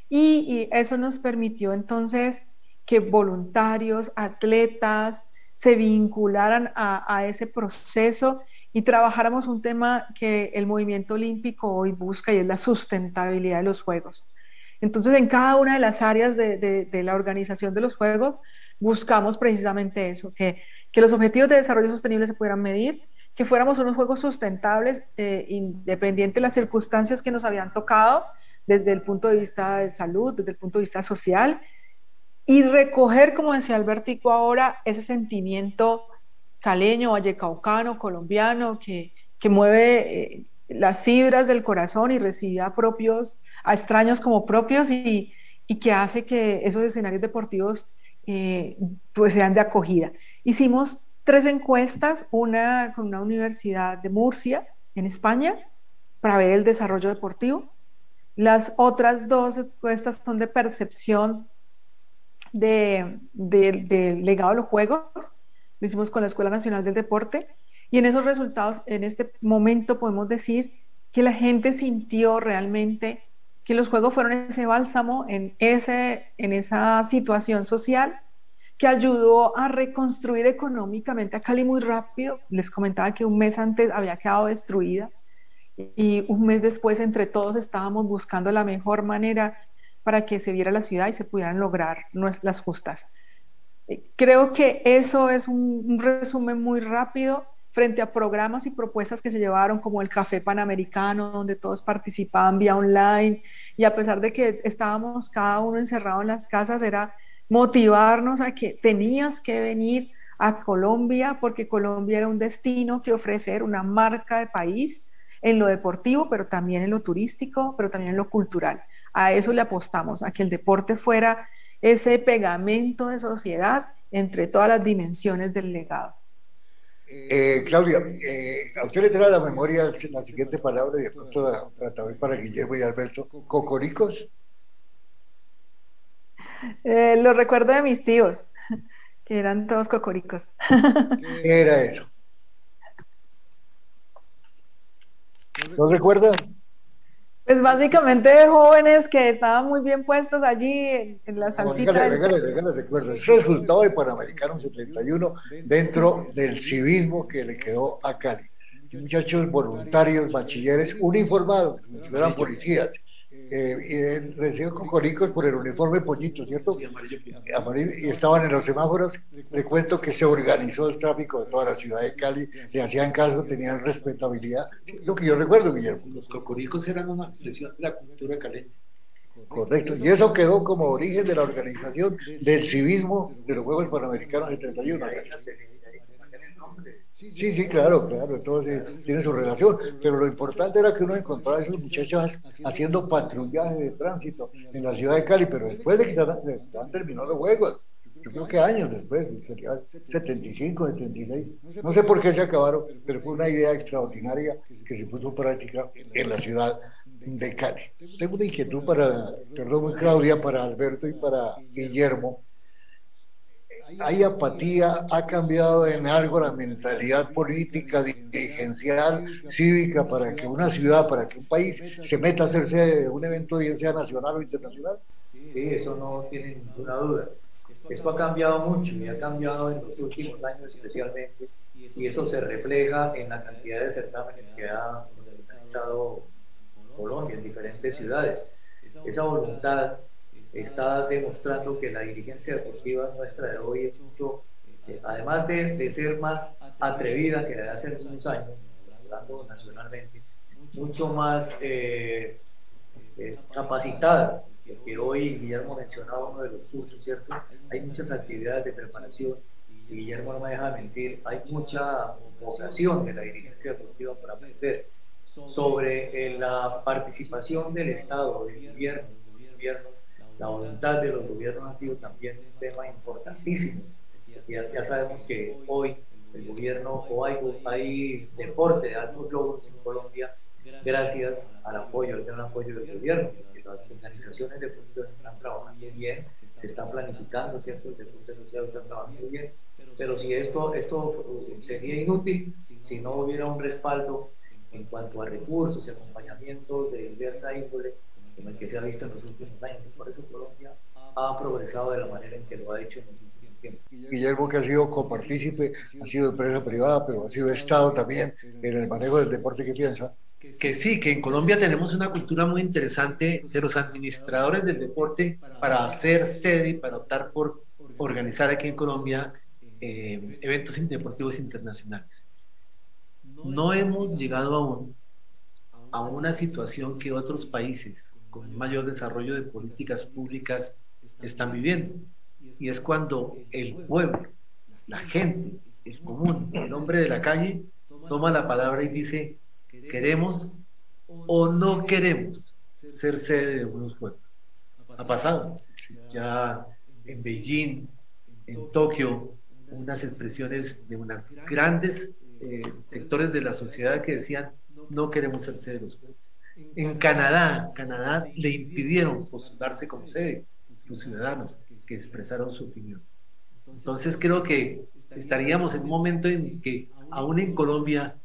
y eso nos permitió entonces que voluntarios, atletas, se vincularan a ese proceso y trabajáramos un tema que el movimiento olímpico hoy busca, y es la sustentabilidad de los Juegos. Entonces, en cada una de las áreas de la organización de los Juegos, buscamos precisamente eso, que los objetivos de desarrollo sostenible se pudieran medir, que fuéramos unos Juegos sustentables, independiente de las circunstancias que nos habían tocado, desde el punto de vista de salud, desde el punto de vista social, y recoger, como decía Albertico ahora, ese sentimiento caleño, vallecaucano, colombiano, que mueve las fibras del corazón y recibe a extraños como propios, y que hace que esos escenarios deportivos pues sean de acogida. Hicimos 3 encuestas, una con una universidad de Murcia, en España, para ver el desarrollo deportivo. Las otras 2 encuestas son de percepción del legado de los Juegos. Lo hicimos con la Escuela Nacional del Deporte, y en esos resultados, en este momento, podemos decir que la gente sintió realmente que los Juegos fueron ese bálsamo en esa situación social, que ayudó a reconstruir económicamente a Cali muy rápido. Les comentaba que un mes antes había quedado destruida, y un mes después entre todos estábamos buscando la mejor manera para que se viera la ciudad y se pudieran lograr las justas. Creo que eso es un resumen muy rápido frente a programas y propuestas que se llevaron, como el Café Panamericano, donde todos participaban vía online, y a pesar de que estábamos cada uno encerrado en las casas, era motivarnos a que tenías que venir a Colombia, porque Colombia era un destino que ofrecer, una marca de país en lo deportivo, pero también en lo turístico, pero también en lo cultural. A eso le apostamos, a que el deporte fuera ese pegamento de sociedad entre todas las dimensiones del legado. Claudia, a usted le trae a la memoria la siguiente palabra, y de pronto también para Guillermo y Alberto: ¿cocoricos? Lo recuerdo de mis tíos, que eran todos cocoricos. ¿Qué era eso? ¿No recuerda? Pues básicamente jóvenes que estaban muy bien puestos allí en la salsita. Regale recuerdo. Es resultado de Panamericano 71 dentro del civismo que le quedó a Cali. Muchachos voluntarios, bachilleres, uniformados, como si fueran policías. Y recién cocoricos por el uniforme pollito, ¿cierto? Sí, amarillo. Amarillo, y estaban en los semáforos. Le cuento que se organizó el tráfico de toda la ciudad de Cali, le hacían caso, tenían respetabilidad. Lo que yo recuerdo, Guillermo. Los cocoricos eran una expresión de la cultura caleña. Correcto, y eso quedó como origen de la organización del civismo de los Juegos Panamericanos del 31. Sí, sí, claro, claro, todo tiene su relación, pero lo importante era que uno encontrara a esos muchachos haciendo patrullaje de tránsito en la ciudad de Cali, pero después de que se han terminado los juegos, yo creo que años después, sería 75, 76, no sé por qué se acabaron, pero fue una idea extraordinaria que se puso en práctica en la ciudad de Cali. Tengo una inquietud perdón, Claudia, para Alberto y para Guillermo. ¿Hay apatía? ¿Ha cambiado en algo la mentalidad política, dirigencial, cívica, para que una ciudad, para que un país se meta a hacerse de un evento, bien sea nacional o internacional? Sí, eso no tiene ninguna duda. Esto ha cambiado mucho y ha cambiado en los últimos años especialmente, y eso se refleja en la cantidad de certámenes que ha organizado Colombia en diferentes ciudades. Esa voluntad está demostrando que la dirigencia deportiva nuestra de hoy es mucho, además de ser más atrevida que de hace unos años, hablando nacionalmente, mucho más capacitada, porque hoy Guillermo mencionaba uno de los cursos, ¿cierto? Hay muchas actividades de preparación, y Guillermo no me deja mentir, hay mucha vocación de la dirigencia deportiva para aprender sobre la participación del Estado, del gobierno, de los gobiernos. La voluntad de los gobiernos ha sido también un tema importantísimo. Ya sabemos que hoy el gobierno, o hay deporte de altos logros en Colombia gracias al apoyo, al gran apoyo del gobierno, porque las organizaciones deportivas están trabajando bien, se están planificando, ¿cierto? El deporte social está trabajando bien, pero si esto sería inútil si no hubiera un respaldo en cuanto a recursos y acompañamiento de diversa índole, en el que se ha visto en los últimos años. Por eso Colombia ha progresado de la manera en que lo ha hecho en los últimos tiempos. Guillermo, que ha sido copartícipe, ha sido empresa privada, pero ha sido Estado también en el manejo del deporte, ¿qué piensa? Que sí, que en Colombia tenemos una cultura muy interesante de los administradores del deporte para hacer sede y para optar por organizar aquí en Colombia eventos deportivos internacionales. No hemos llegado aún a una situación que otros países con mayor desarrollo de políticas públicas están viviendo, y es cuando el pueblo, la gente, el común, el hombre de la calle toma la palabra y dice: queremos o no queremos ser sede de unos juegos. Ha pasado ya en Beijing, en Tokio, unas expresiones de unos grandes sectores de la sociedad que decían: no queremos ser sede de los juegos. En Canadá le impidieron postularse como sede los ciudadanos que expresaron su opinión. Entonces creo que estaríamos en un momento en que aún en Colombia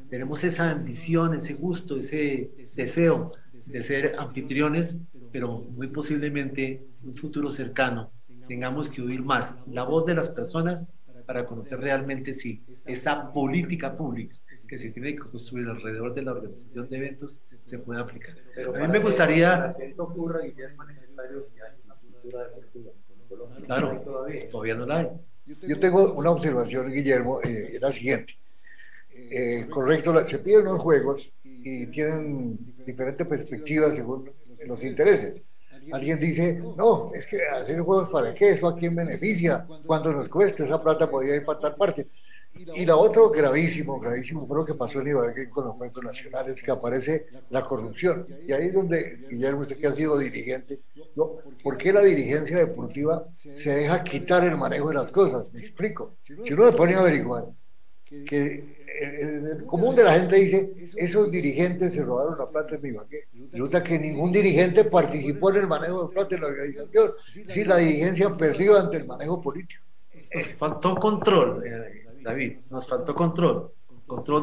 tenemos esa ambición, ese gusto, ese deseo de ser anfitriones, pero muy posiblemente en un futuro cercano tengamos que oír más la voz de las personas para conocer realmente si esa política pública que se tiene que construir alrededor de la organización de eventos se puede aplicar. Pero a mí me gustaría... Para que eso ocurra, Guillermo, es necesario que haya una cultura deportiva. Claro, todavía no la hay. Yo tengo una observación, Guillermo, la siguiente. Correcto, se piden unos juegos y tienen diferentes perspectivas según los intereses. Alguien dice: no, es que hacer juegos para qué, eso a quién beneficia, cuánto nos cuesta, esa plata podría ir para tal parte. Y la otra, gravísimo, fue lo que pasó en Ibagué con los juegos nacionales, que aparece la corrupción. Y ahí es donde, Guillermo, usted que ha sido dirigente, ¿no? ¿Por qué la dirigencia deportiva se deja quitar el manejo de las cosas? Me explico. Si uno se pone a averiguar, que el común de la gente dice: esos dirigentes se robaron la plata en Ibagué. Resulta que ningún dirigente participó en el manejo de plata en la organización. Sí, la dirigencia perdió ante el manejo político. Nos faltó control, David, nos faltó control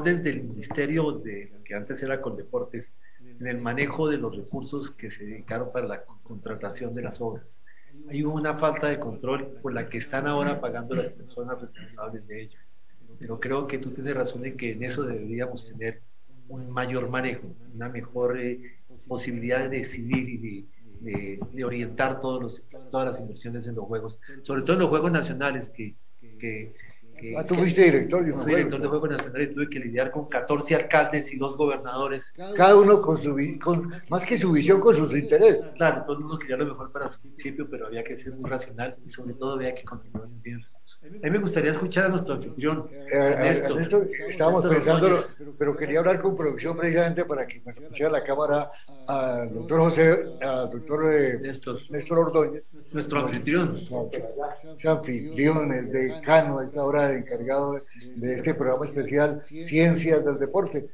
desde el ministerio que antes era Coldeportes, en el manejo de los recursos que se dedicaron para la contratación de las obras. Hay una falta de control por la que están ahora pagando las personas responsables de ello. Pero creo que tú tienes razón en que en eso deberíamos tener un mayor manejo, una mejor posibilidad de decidir y de orientar todas las inversiones en los juegos, sobre todo en los juegos nacionales, que Tú fuiste director de unos Fui director de juegos. Juegos Nacionales y tuve que lidiar con 14 alcaldes y 2 gobernadores. Cada uno con más que su visión, con sus intereses. Claro, todo el mundo quería lo mejor para su municipio, pero había que ser muy racional y sobre todo había que controlar bien el recurso. A mí me gustaría escuchar a nuestro anfitrión, Ernesto. Ernesto, estábamos Ernesto pensando, Ordóñez. pero quería hablar con producción precisamente para que me escuchara la cámara al doctor Néstor Ordóñez, Nuestro anfitrión. ese anfitrión, el decano, es ahora el encargado de este programa especial Ciencias del Deporte.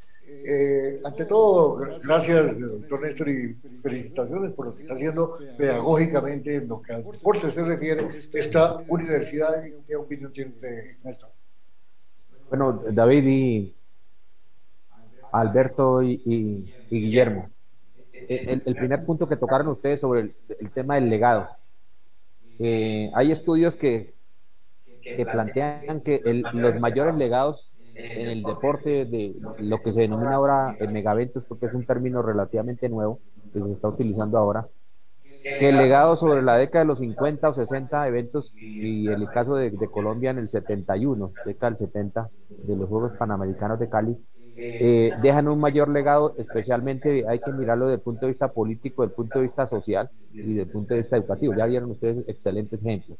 Ante todo, gracias, doctor Néstor, y felicitaciones por lo que está haciendo pedagógicamente en lo que al deporte se refiere esta universidad. ¿Qué opinión tiene usted, Néstor? Bueno, David y Alberto y Guillermo, el primer punto que tocaron ustedes sobre el tema del legado. Hay estudios que plantean que los mayores legados en el deporte, de lo que se denomina ahora megaventos, porque es un término relativamente nuevo que se está utilizando ahora, que el legado sobre la década de los 50 o 60 eventos, y en el caso de Colombia en el 71, década del 70, de los Juegos Panamericanos de Cali, dejan un mayor legado. Especialmente hay que mirarlo desde el punto de vista político, desde el punto de vista social y desde el punto de vista educativo. Ya vieron ustedes excelentes ejemplos.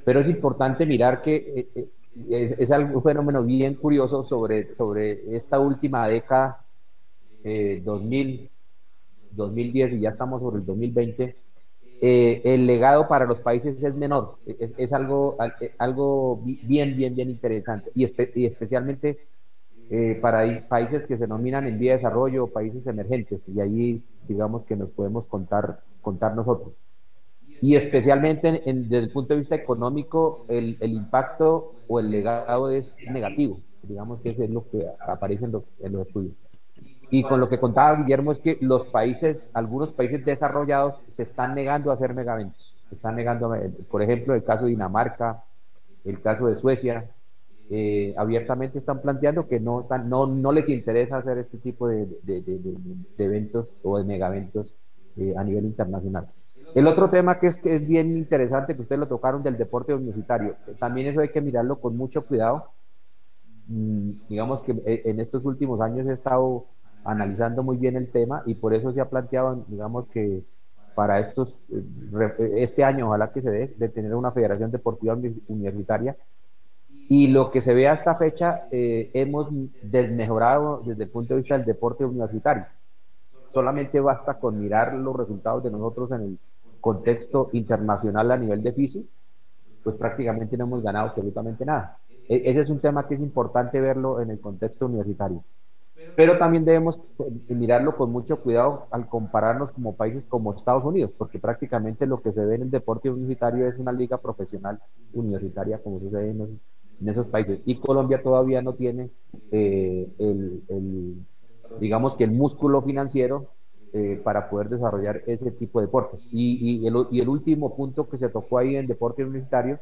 Pero es importante mirar que es un fenómeno bien curioso sobre esta última década, 2000, 2010, y ya estamos sobre el 2020. El legado para los países es menor, es algo bien interesante, y especialmente para países que se denominan en vía de desarrollo, países emergentes, y ahí digamos que nos podemos contar nosotros. Y especialmente desde el punto de vista económico, el impacto o el legado es negativo, digamos que eso es lo que aparece en los estudios. Y con lo que contaba Guillermo es que algunos países desarrollados se están negando a hacer megaventos, se están negando, por ejemplo, el caso de Dinamarca, el caso de Suecia, abiertamente están planteando que no les interesa hacer este tipo de eventos o de megaventos a nivel internacional. El otro tema que es bien interesante, que ustedes lo tocaron, del deporte universitario, también eso hay que mirarlo con mucho cuidado. Digamos que en estos últimos años he estado analizando muy bien el tema, y por eso se ha planteado, digamos, que para este año ojalá que se dé, de tener una federación deportiva universitaria. Y lo que se ve a esta fecha, hemos desmejorado desde el punto de vista del deporte universitario. Solamente basta con mirar los resultados de nosotros en el contexto internacional a nivel de FISI, pues prácticamente no hemos ganado absolutamente nada. Ese es un tema que es importante verlo en el contexto universitario. Pero también debemos mirarlo con mucho cuidado al compararnos como países como Estados Unidos, porque prácticamente lo que se ve en el deporte universitario es una liga profesional universitaria, como sucede en esos países. Y Colombia todavía no tiene digamos que el músculo financiero para poder desarrollar ese tipo de deportes. Y el último punto que se tocó ahí en deporte universitario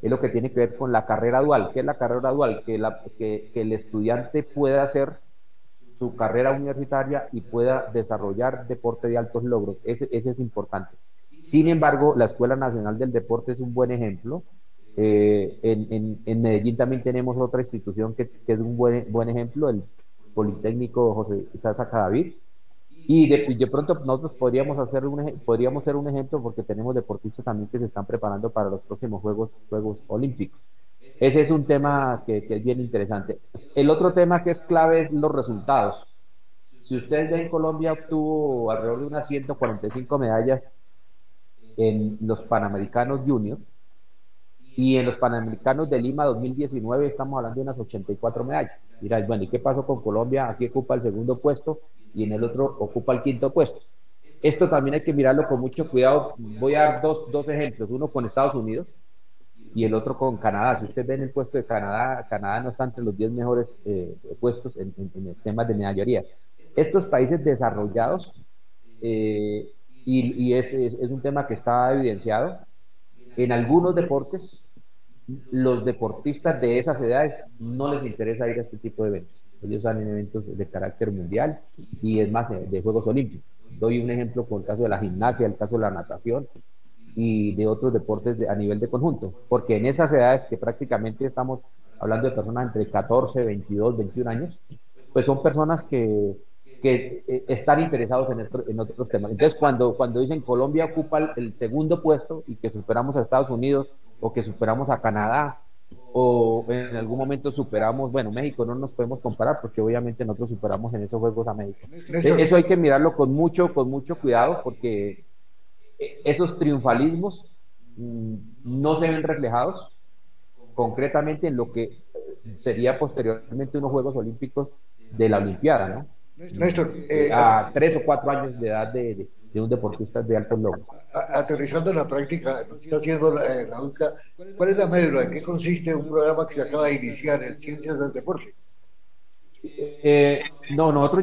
es lo que tiene que ver con la carrera dual. ¿Qué es la carrera dual? Que el estudiante pueda hacer su carrera universitaria y pueda desarrollar deporte de altos logros. Ese es importante. Sin embargo, la Escuela Nacional del Deporte es un buen ejemplo. En Medellín también tenemos otra institución que es un buen ejemplo, el Politécnico José Isaac David, y de pronto nosotros podríamos ser un ejemplo, porque tenemos deportistas también que se están preparando para los próximos Juegos Olímpicos. Ese es un tema que es bien interesante. El otro tema que es clave es los resultados. Si ustedes ven, Colombia obtuvo alrededor de unas 145 medallas en los Panamericanos Junior, y en los Panamericanos de Lima 2019 estamos hablando de unas 84 medallas. Dirás, bueno, ¿y qué pasó con Colombia? Aquí ocupa el segundo puesto y en el otro ocupa el quinto puesto. Esto también hay que mirarlo con mucho cuidado. Voy a dar dos ejemplos, uno con Estados Unidos y el otro con Canadá. Si ustedes ven el puesto de Canadá no está entre los 10 mejores puestos en temas de medallería. Estos países desarrollados, y es un tema que está evidenciado, en algunos deportes, los deportistas de esas edades no les interesa ir a este tipo de eventos. Ellos están en eventos de carácter mundial y es más, de Juegos Olímpicos. Doy un ejemplo con el caso de la gimnasia, el caso de la natación, y de otros deportes a nivel de conjunto, porque en esas edades que prácticamente estamos hablando de personas entre 14, 22, 21 años, pues son personas que están interesados en otros temas. Entonces, cuando dicen Colombia ocupa el segundo puesto y que superamos a Estados Unidos o que superamos a Canadá o en algún momento superamos, bueno, México no nos podemos comparar porque obviamente nosotros superamos en esos Juegos a México. Eso hay que mirarlo con mucho cuidado porque esos triunfalismos no se ven reflejados concretamente en lo que sería posteriormente unos Juegos Olímpicos de la Olimpiada, ¿no? Néstor, a 3 o 4 años de edad de un deportista de altos logros. Aterrizando en la práctica, está haciendo la UCA, ¿cuál es la médula? ¿En qué consiste un programa que se acaba de iniciar en Ciencias del Deporte? No, nosotros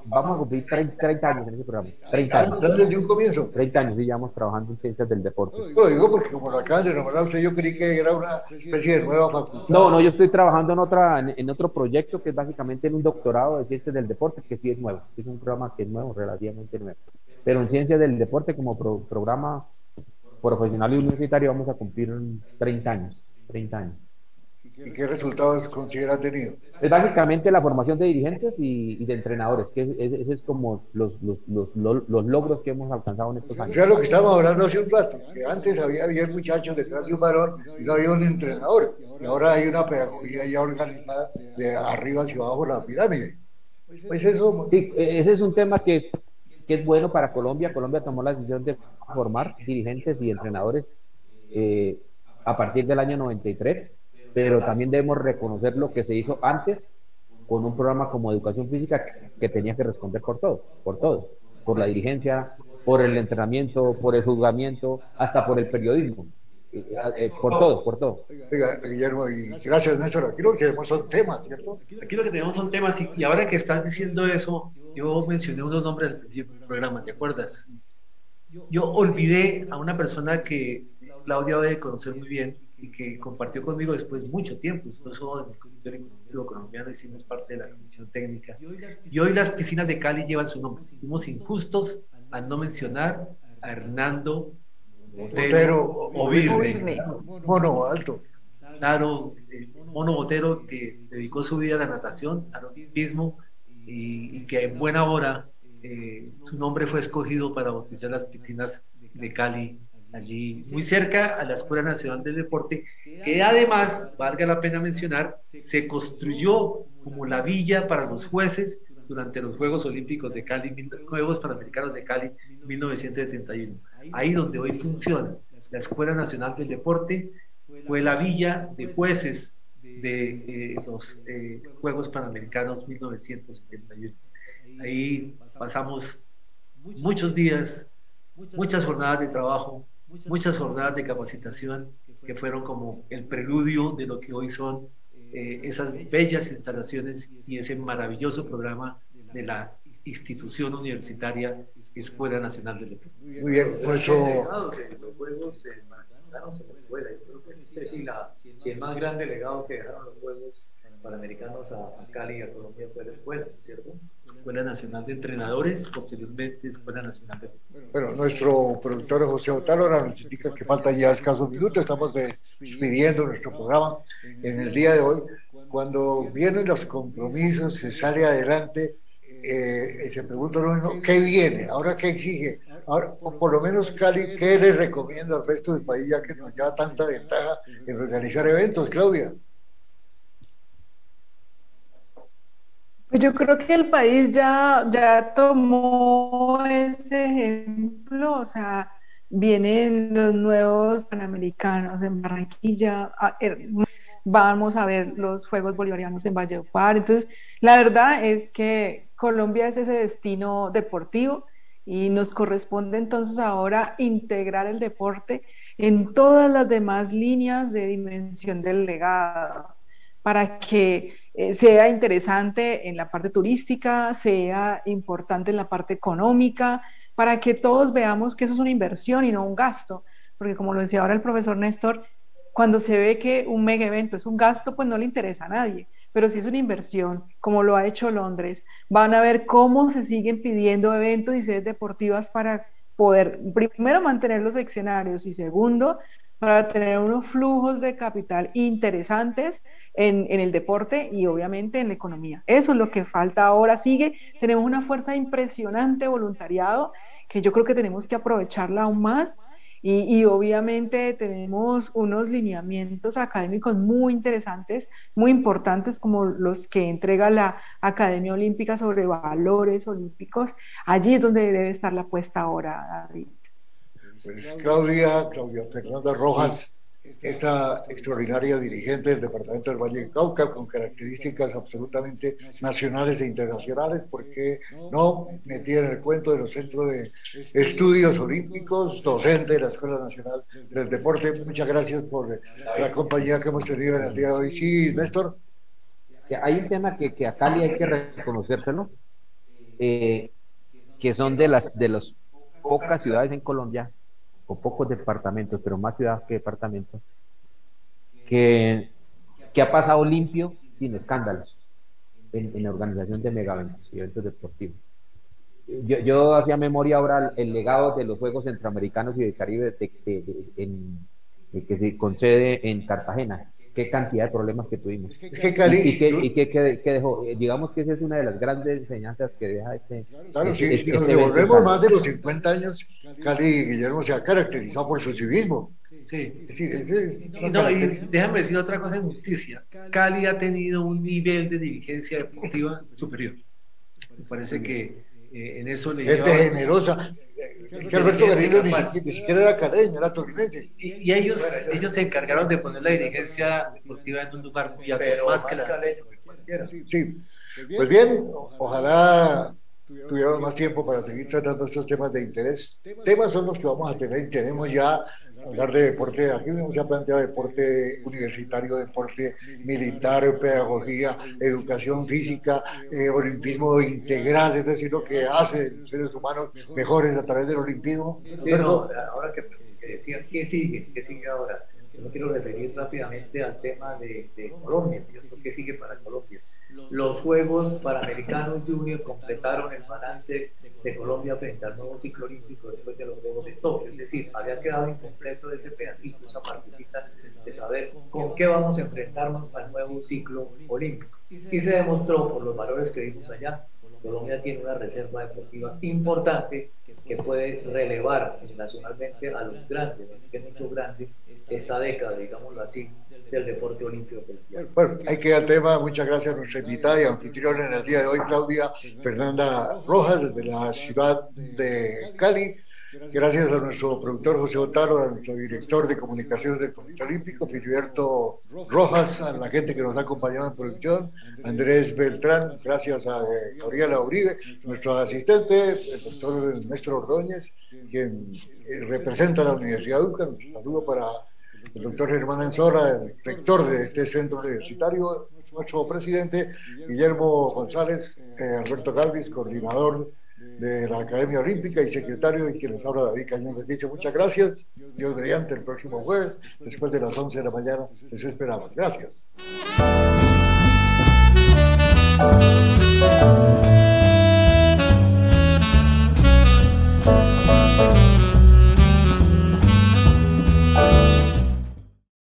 vamos a cumplir 30 años en ese programa. 30 años. ¿Desde un comienzo? 30 años, sí, llevamos trabajando en Ciencias del Deporte. Lo digo porque como lo acaban de nombrar usted, yo creí que era una especie de nueva facultad. No, yo estoy trabajando en otro proyecto que es básicamente en un doctorado de Ciencias del Deporte, que sí es nuevo. Es un programa que es nuevo, relativamente nuevo. Pero en Ciencias del Deporte, como programa profesional y universitario, vamos a cumplir 30 años. 30 años. ¿Y qué resultados considera tenido? Es básicamente la formación de dirigentes y de entrenadores, que ese es como los logros que hemos alcanzado en estos años. Ya lo que estábamos hablando hace un rato, que antes había 10 muchachos detrás de un varón y no había un entrenador, y ahora hay una pedagogía ya organizada de arriba hacia abajo la pirámide. Pues eso... Sí, ese es un tema que es bueno para Colombia. Colombia tomó la decisión de formar dirigentes y entrenadores a partir del año 93, pero también debemos reconocer lo que se hizo antes con un programa como Educación Física que tenía que responder por todo, por la dirigencia, por el entrenamiento, por el juzgamiento, hasta por el periodismo, por todo. Oiga, Guillermo, y gracias, Néstor. Aquí lo que tenemos son temas, ¿cierto? Aquí lo que tenemos son temas, y ahora que estás diciendo eso, yo mencioné unos nombres al principio del programa, ¿te acuerdas? Yo olvidé a una persona que Claudia debe conocer muy bien y que compartió conmigo después mucho tiempo, incluso en el Comité Olímpico Colombiano hicimos parte de la comisión técnica. Y hoy las piscinas de Cali llevan su nombre. Fuimos injustos al no mencionar a Hernando Botero Ovirne. Mono alto. Claro, Mono Botero, que dedicó su vida a la natación, al olimpismo, y que en buena hora su nombre fue escogido para bautizar las piscinas de Cali, allí muy cerca a la Escuela Nacional del Deporte, que además, valga la pena mencionar, se construyó como la villa para los jueces durante los Juegos Olímpicos de Cali, Juegos Panamericanos de Cali 1971. Ahí donde hoy funciona la Escuela Nacional del Deporte fue la villa de jueces de los Juegos Panamericanos 1971. Ahí pasamos muchos días, muchas jornadas de trabajo, muchas jornadas de capacitación que fueron como el preludio de lo que hoy son esas bellas instalaciones y ese maravilloso programa de la institución universitaria Escuela Nacional del Deporte. Muy bien, pues eso... Los Juegos Panamericanos en la escuela, yo creo que no sé si el más grande legado que dejaron los Juegos Panamericanos a Cali y a Colombia fue la escuela, ¿cierto? Escuela Nacional de Entrenadores, posteriormente Escuela Nacional de Deportes. Bueno, nuestro productor José Otálora nos indica que faltan ya escasos minutos, estamos despidiendo nuestro programa en el día de hoy. Cuando vienen los compromisos, se sale adelante, se pregunta uno, ¿qué viene? ¿Ahora qué exige? Ahora, o por lo menos Cali, ¿qué le recomienda al resto del país ya que nos lleva tanta ventaja en organizar eventos, Claudia? Pues yo creo que el país ya tomó ese ejemplo, o sea, vienen los nuevos Panamericanos en Barranquilla, vamos a ver los Juegos Bolivarianos en Valledupar. Entonces, la verdad es que Colombia es ese destino deportivo y nos corresponde entonces ahora integrar el deporte en todas las demás líneas de dimensión del legado para que sea interesante en la parte turística, sea importante en la parte económica, para que todos veamos que eso es una inversión y no un gasto, porque como lo decía ahora el profesor Néstor, cuando se ve que un mega evento es un gasto, pues no le interesa a nadie, pero si es una inversión, como lo ha hecho Londres, van a ver cómo se siguen pidiendo eventos y sedes deportivas para poder, primero, mantener los escenarios y segundo, para tener unos flujos de capital interesantes en el deporte y obviamente en la economía. Eso es lo que falta ahora. Tenemos una fuerza impresionante de voluntariado que yo creo que tenemos que aprovecharla aún más y obviamente tenemos unos lineamientos académicos muy interesantes, muy importantes como los que entrega la Academia Olímpica sobre valores olímpicos. Allí es donde debe estar la apuesta ahora, David. Pues Claudia Fernanda Rojas, esta extraordinaria dirigente del departamento del Valle del Cauca, con características absolutamente nacionales e internacionales, porque no metida en el cuento de los centros de estudios olímpicos, docente de la Escuela Nacional del Deporte. Muchas gracias por la compañía que hemos tenido en el día de hoy. Sí, Néstor. Hay un tema que a Cali hay que reconocérselo, que son de las pocas ciudades en Colombia, o pocos departamentos, pero más ciudades que departamentos, que ha pasado limpio, sin escándalos, en la organización de megaeventos y eventos deportivos. Yo hacía memoria ahora el legado de los Juegos Centroamericanos y del Caribe que se concede en Cartagena. Qué cantidad de problemas que tuvimos. Es que Cali, ¿Y qué dejó? Digamos que esa es una de las grandes enseñanzas que deja Claro, si nos devolvemos más de los 50 años, Cali Guillermo se ha caracterizado por su civismo. Sí. Es decir, Y déjame decir otra cosa en justicia. Cali ha tenido un nivel de dirigencia deportiva superior. Me parece que en eso le gente generosa. Que Alberto Garillo ni siquiera era caleño, era torinense. Y ellos se encargaron de poner la dirigencia deportiva en un lugar muy alto, más que la caleño. Sí. Pues bien, ojalá tuviéramos más tiempo para seguir tratando estos temas de interés. Temas son los que vamos a tener. Tenemos ya hablar de deporte, aquí hemos ya planteado deporte universitario, deporte militar, pedagogía, educación física, olimpismo integral, es decir, lo que hace los seres humanos mejores a través del olimpismo. Sí, no, ahora que decían, ¿qué sigue ahora? Yo quiero referir rápidamente al tema de Colombia, ¿cierto? ¿Qué sigue para Colombia? Los Juegos Panamericanos Junior completaron el balance de Colombia frente al nuevo ciclo olímpico después de los Juegos de Tokio. Es decir, había quedado incompleto ese pedacito, esa partecita de saber con qué vamos a enfrentarnos al nuevo ciclo olímpico. Y se demostró por los valores que vimos allá, Colombia tiene una reserva deportiva importante que puede relevar nacionalmente a los grandes, que han hecho grande esta década, digámoslo así, del deporte olímpico. Bueno, ahí queda el tema. Muchas gracias a nuestra invitada y anfitriona en el día de hoy, Claudia Fernanda Rojas, desde la ciudad de Cali. Gracias a nuestro productor José Otaro, a nuestro director de comunicaciones del Comité Olímpico, Filiberto Rojas, a la gente que nos ha acompañado en producción, Andrés Beltrán, gracias a Gabriela Uribe, nuestro asistente, el doctor Néstor Ordóñez, quien representa a la Universidad de UCA. Un saludo para el doctor Germán Enzora, el rector de este centro universitario, nuestro presidente Guillermo González, Alberto Galvis, coordinador de la Academia Olímpica y secretario, y quien les habla, David Cañón. Les dicho muchas gracias. Dios mediante, el próximo jueves, después de las 11 de la mañana, les esperamos. Gracias.